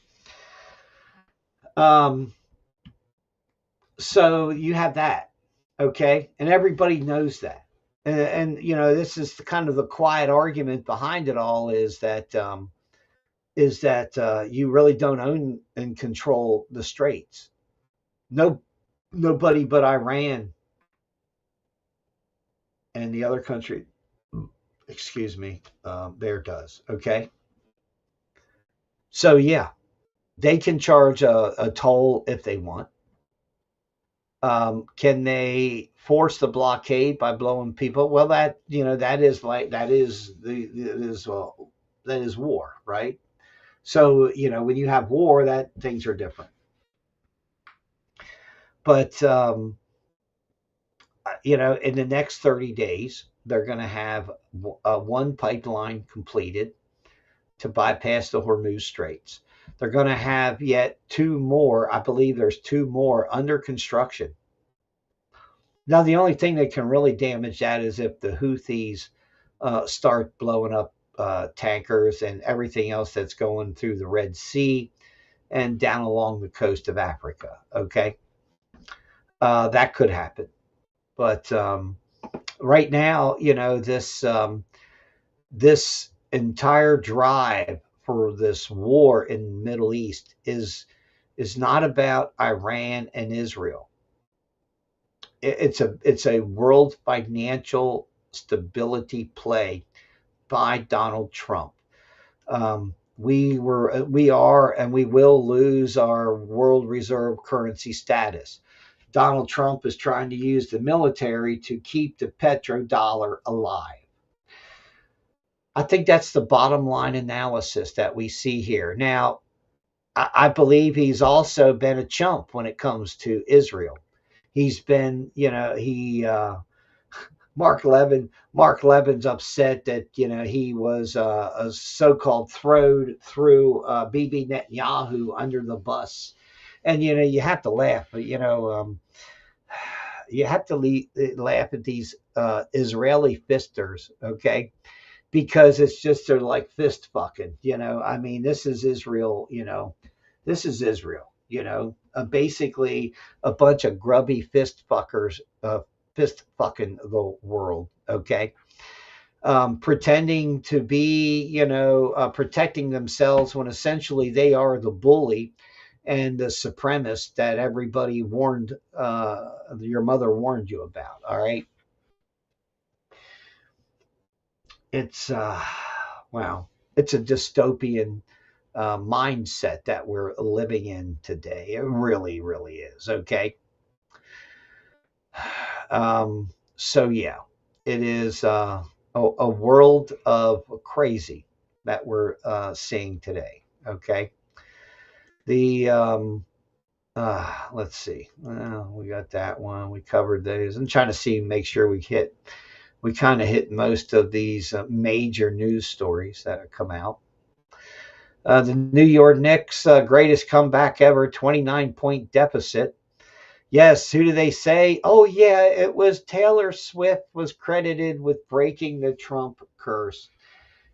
So you have that, okay, and everybody knows that, and this is kind of the quiet argument behind it all is that you really don't own and control the straits. Nobody but Iran and the other country, excuse me, there does. Okay, so yeah, they can charge a toll if they want. Can they force the blockade by blowing people? Well, that is war, right? So when you have war, that things are different. But in the next 30 days, they're going to have one pipeline completed to bypass the Hormuz Straits. They're going to have yet two more. I believe there's two more under construction. Now, the only thing that can really damage that is if the Houthis start blowing up tankers and everything else that's going through the Red Sea and down along the coast of Africa. Okay. That could happen. But right now, this entire drive for this war in the Middle East is not about Iran and Israel. It's a world financial stability play by Donald Trump. We are, and we will lose our world reserve currency status. Donald Trump is trying to use the military to keep the petrodollar alive. I think that's the bottom line analysis that we see here. Now, I believe he's also been a chump when it comes to Israel. He's been, Mark Levin's upset that he was a so-called thrown through Bibi Netanyahu under the bus, and you have to laugh, but you have to laugh at these Israeli fisters, okay? Because it's just they're like fist fucking, I mean, this is Israel, this is Israel, basically a bunch of grubby fist fuckers, fist fucking the world, okay? Pretending to be, protecting themselves when essentially they are the bully and the supremacist that everybody warned, your mother warned you about, all right? It's, wow, it's a dystopian mindset that we're living in today. It really, really is, okay? So, yeah, it is a world of crazy that we're seeing today, okay? The, let's see. We got that one. We covered those. I'm trying to see, make sure we kind of hit most of these major news stories that have come out. The New York Knicks' greatest comeback ever, 29-point deficit. Yes, who do they say? Oh, yeah, it was Taylor Swift was credited with breaking the Trump curse.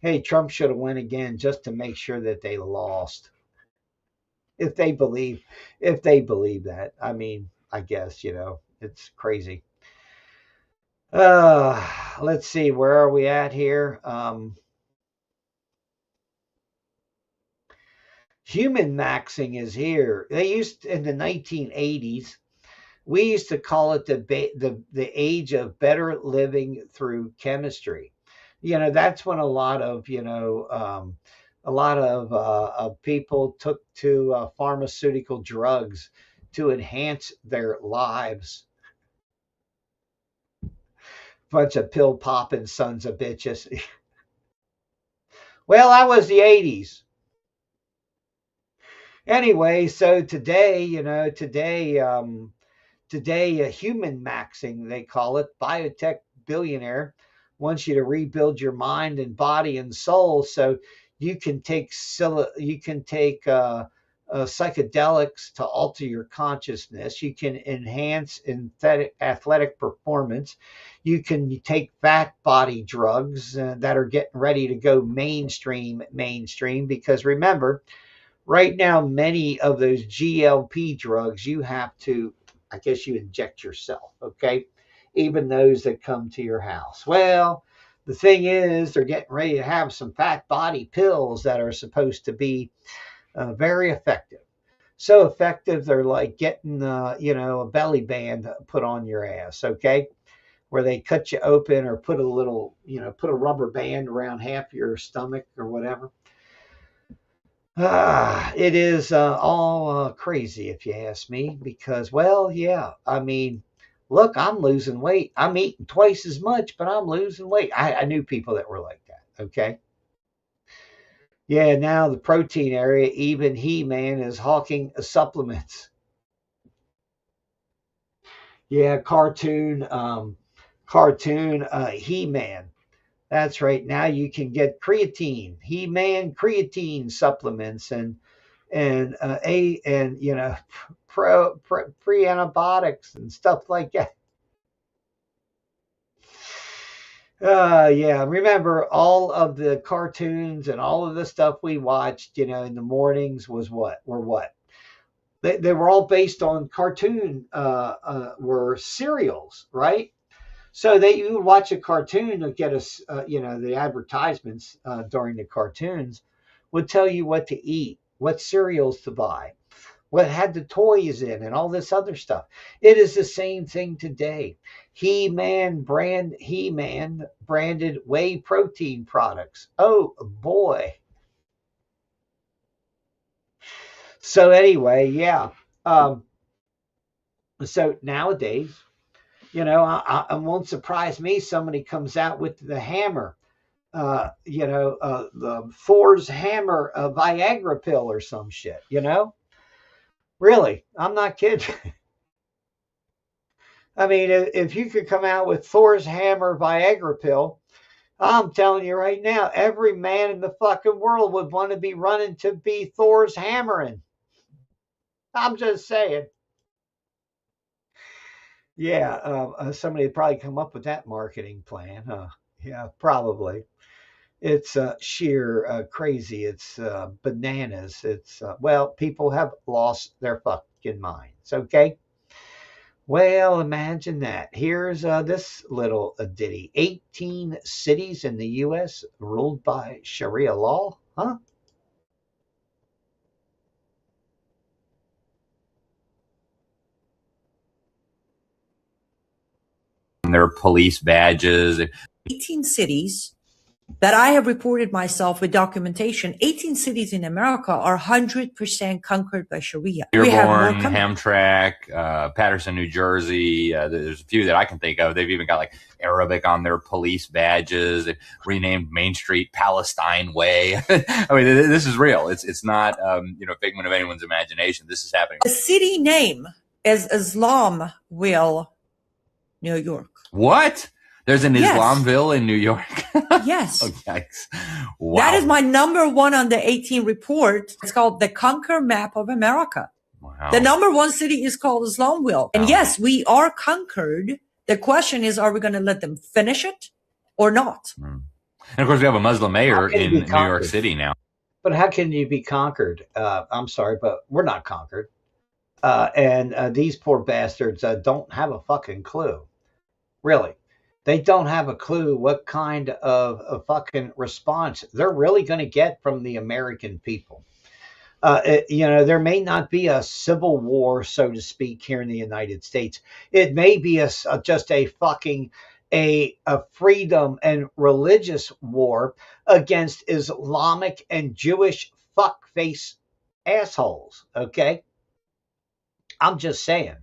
Hey, Trump should have won again just to make sure that they lost. If they believe that. I mean, I guess, it's crazy. Let's see, where are we at here? Human maxing is here. They used in the 1980s. We used to call it the age of better living through chemistry. That's when a lot of people took to pharmaceutical drugs to enhance their lives. Bunch of pill popping sons of bitches. Well, that was the 80s. Anyway, so today, today, a human maxing, they call it, biotech billionaire wants you to rebuild your mind and body and soul so you can take psychedelics to alter your consciousness. You can enhance athletic performance. You can take fat body drugs that are getting ready to go mainstream, because remember, right now, many of those GLP drugs, you have to, I guess you inject yourself, okay? Even those that come to your house. Well, the thing is, they're getting ready to have some fat body pills that are supposed to be very effective. So effective, they're like getting, a belly band put on your ass, okay? Where they cut you open or put a little, put a rubber band around half your stomach or whatever. It is all crazy if you ask me, because, well, yeah, I mean, look, I'm losing weight. I'm eating twice as much, but I'm losing weight. I knew people that were like that, okay? Yeah, now the protein area, even He-Man is hawking supplements. Yeah, cartoon He-Man. That's right. Now you can get creatine, He-Man creatine supplements, and pre antibiotics and stuff like that. Yeah. Remember, all of the cartoons and all of the stuff we watched, in the mornings were what? They were all based on cartoon, were serials, right? So that you would watch a cartoon and get the advertisements during the cartoons would tell you what to eat, what cereals to buy, what had the toys in, and all this other stuff. It is the same thing today. He-Man branded whey protein products. Oh boy. So anyway, yeah. Um, so nowadays, it won't surprise me. Somebody comes out with the hammer, the Thor's hammer, Viagra pill or some shit. Really, I'm not kidding. I mean, if you could come out with Thor's hammer Viagra pill, I'm telling you right now, every man in the fucking world would want to be running to be Thor's hammering. I'm just saying. Yeah, somebody would probably come up with that marketing plan. Yeah, probably. It's sheer crazy. It's bananas. It's, well, people have lost their fucking minds. Okay. Well, imagine that. Here's this little ditty: 18 cities in the U.S. ruled by Sharia law. Huh? Their police badges. 18 cities that I have reported myself with documentation. 18 cities in America are 100% conquered by Sharia. Dearborn, Hamtramck, Patterson, New Jersey. There's a few that I can think of. They've even got like Arabic on their police badges. They've renamed Main Street Palestine Way. I mean, this is real. It's not figment of anyone's imagination. This is happening. The city name is Islamville, New York. What? There's an Islamville in New York? Yes. Oh, yikes. Wow. That is my number one on the 18 report. It's called the Conquer Map of America. Wow. The number one city is called Islamville. And yes, we are conquered. The question is, are we going to let them finish it or not? And of course, we have a Muslim mayor in New York City now. But how can you be conquered? I'm sorry, but we're not conquered. And these poor bastards don't have a fucking clue. Really. They don't have a clue what kind of a fucking response they're really going to get from the American people. There may not be a civil war, so to speak, here in the United States. It may be just a fucking a freedom and religious war against Islamic and Jewish fuckface assholes. Okay, I'm just saying.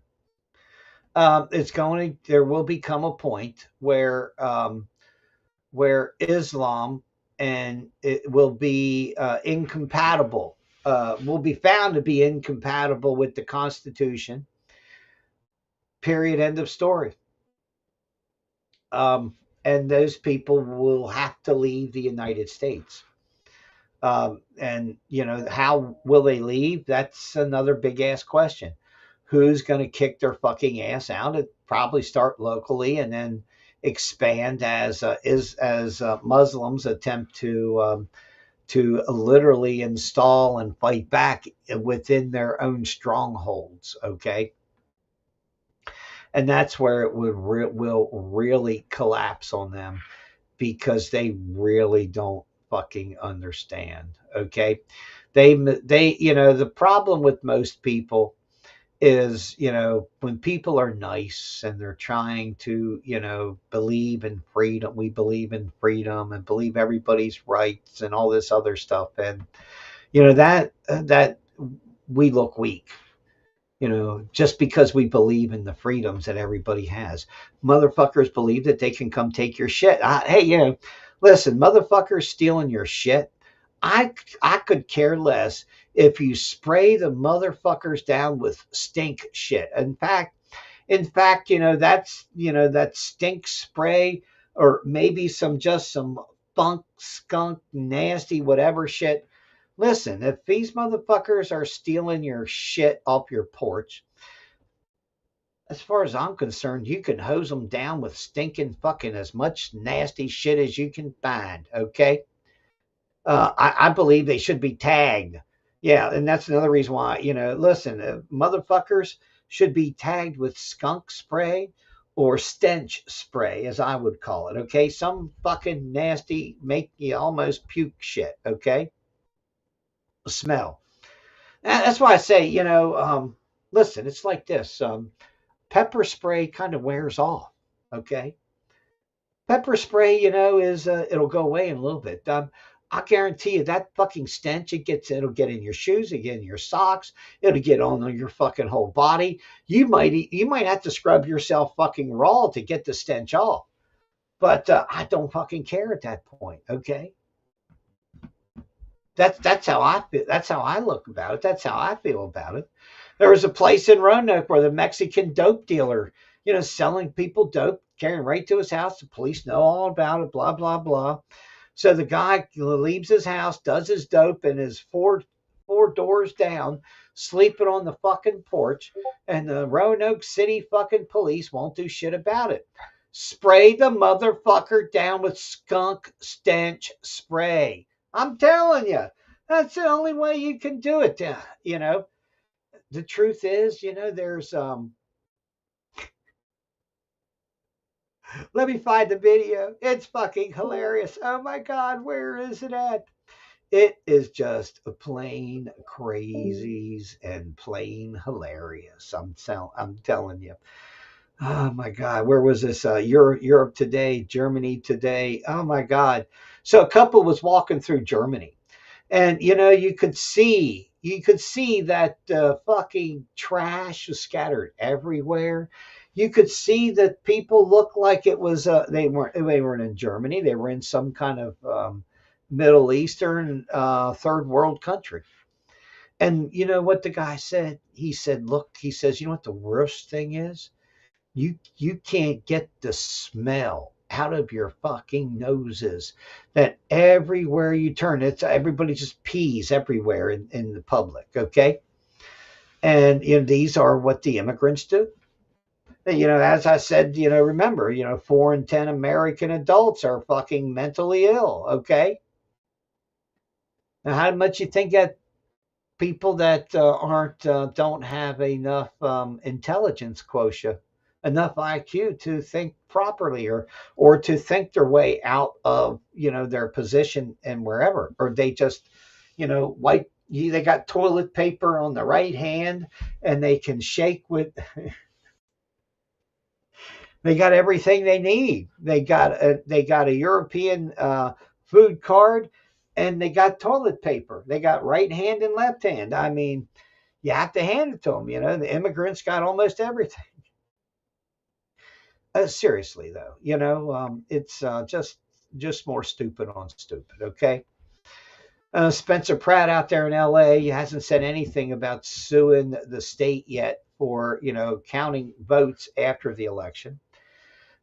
There will become a point where Islam and it will be incompatible, will be found to be incompatible with the Constitution. Period. End of story. And those people will have to leave the United States. And how will they leave? That's another big ass question. Who's going to kick their fucking ass out? It probably start locally and then expand as Muslims attempt to literally install and fight back within their own strongholds. Okay, and that's where it will really collapse on them because they really don't fucking understand. Okay, they the problem with most people is, when people are nice and they're trying to, believe in freedom, we believe in freedom and believe everybody's rights and all this other stuff. And, that we look weak, just because we believe in the freedoms that everybody has. Motherfuckers believe that they can come take your shit. Hey, listen, motherfuckers stealing your shit. I could care less if you spray the motherfuckers down with stink shit. In fact, that's, that stink spray or maybe some funk, skunk, nasty, whatever shit. Listen, if these motherfuckers are stealing your shit off your porch, as far as I'm concerned, you can hose them down with stinking fucking as much nasty shit as you can find. Okay. I believe they should be tagged. Yeah, and that's another reason why, listen, motherfuckers should be tagged with skunk spray or stench spray, as I would call it. Okay, some fucking nasty, make you almost puke shit. Okay, smell. That's why I say, listen, it's like this. Pepper spray kind of wears off. Okay, pepper spray, is it'll go away in a little bit. I guarantee you that fucking stench, it'll get in your shoes, it'll get in your socks, it'll get on your fucking whole body. You might have to scrub yourself fucking raw to get the stench off. But I don't fucking care at that point. Okay, that's how I feel. That's how I look about it. That's how I feel about it. There was a place in Roanoke where the Mexican dope dealer, selling people dope, carrying right to his house. The police know all about it. Blah blah blah. So the guy leaves his house, does his dope, and is four doors down, sleeping on the fucking porch, and the Roanoke City fucking police won't do shit about it. Spray the motherfucker down with skunk stench spray. I'm telling you, that's the only way you can do it. The truth is, there's let me find the video. It's fucking hilarious. Oh my God, where is it at? It is just plain crazies and plain hilarious. I'm telling you. Oh my God, where was this? Europe today, Germany today. Oh my God. So a couple was walking through Germany, and you could see that fucking trash was scattered everywhere. You could see that people looked like it was they weren't in Germany. They were in some kind of Middle Eastern third world country. And you know what the guy said? He said, "Look," he says, "you know what the worst thing is? You can't get the smell out of your fucking noses. That everywhere you turn, everybody just pees everywhere in the public, okay? And these are what the immigrants do. As I said, remember, 4 in 10 American adults are fucking mentally ill, okay? Now, how much you think that people that aren't don't have enough intelligence quotient, enough IQ to think properly, or to think their way out of their position and wherever, or they just wipe. They got toilet paper on the right hand, and they can shake with. They got everything they need. They got a European food card, and they got toilet paper. They got right hand and left hand. I mean, you have to hand it to them. The immigrants got almost everything. Seriously though, it's just more stupid on stupid. Okay. Spencer Pratt out there in LA, he hasn't said anything about suing the state yet for counting votes after the election.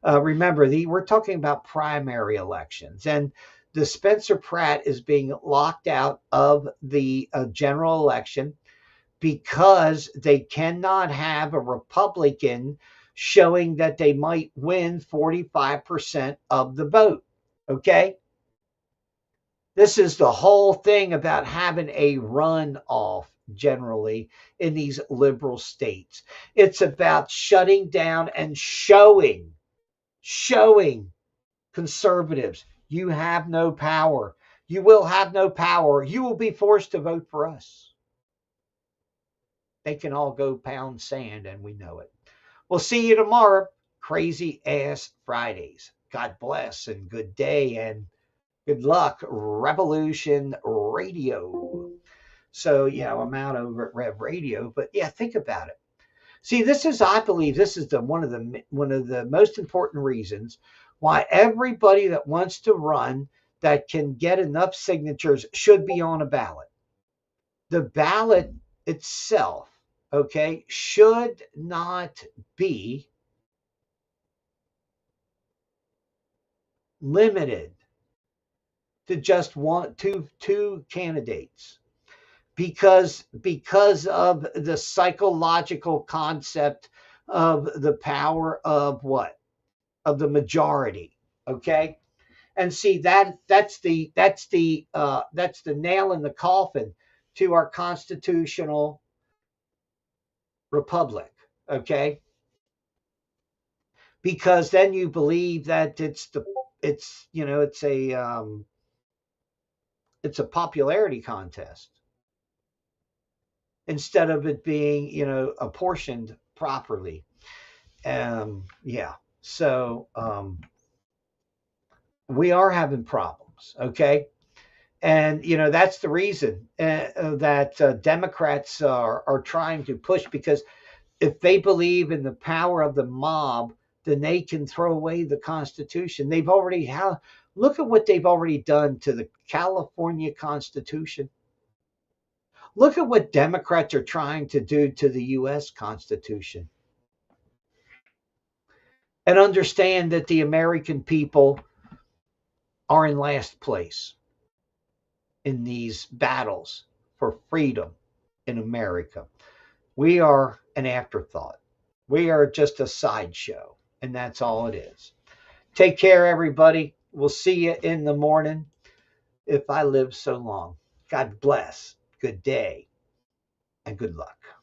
Remember, we're talking about primary elections, and the Spencer Pratt is being locked out of the general election because they cannot have a Republican showing that they might win 45% of the vote. Okay? This is the whole thing about having a runoff generally in these liberal states. It's about shutting down and showing conservatives, you have no power. You will have no power. You will be forced to vote for us. They can all go pound sand, and we know it. We'll see you tomorrow. Crazy ass Fridays. God bless and good day and good luck, Revolution Radio. So, I'm out over at Rev Radio, but yeah, think about it. See, I believe this is one of the most important reasons why everybody that wants to run that can get enough signatures should be on a ballot. The ballot itself, okay, should not be limited to just two candidates because of the psychological concept of the power of what? Of the majority. Okay. And see that's the nail in the coffin to our constitutional republic. Okay. Because then you believe that it's a popularity contest instead of it being apportioned properly. Yeah. So we are having problems. Okay. And, that's the reason that Democrats are trying to push, because if they believe in the power of the mob, then they can throw away the Constitution. Look at what they've already done to the California Constitution. Look at what Democrats are trying to do to the U.S. Constitution. And understand that the American people are in last place in these battles for freedom in America. We are an afterthought. We are just a sideshow, and that's all it is. Take care, everybody. We'll see you in the morning if I live so long. God bless. Good day and good luck.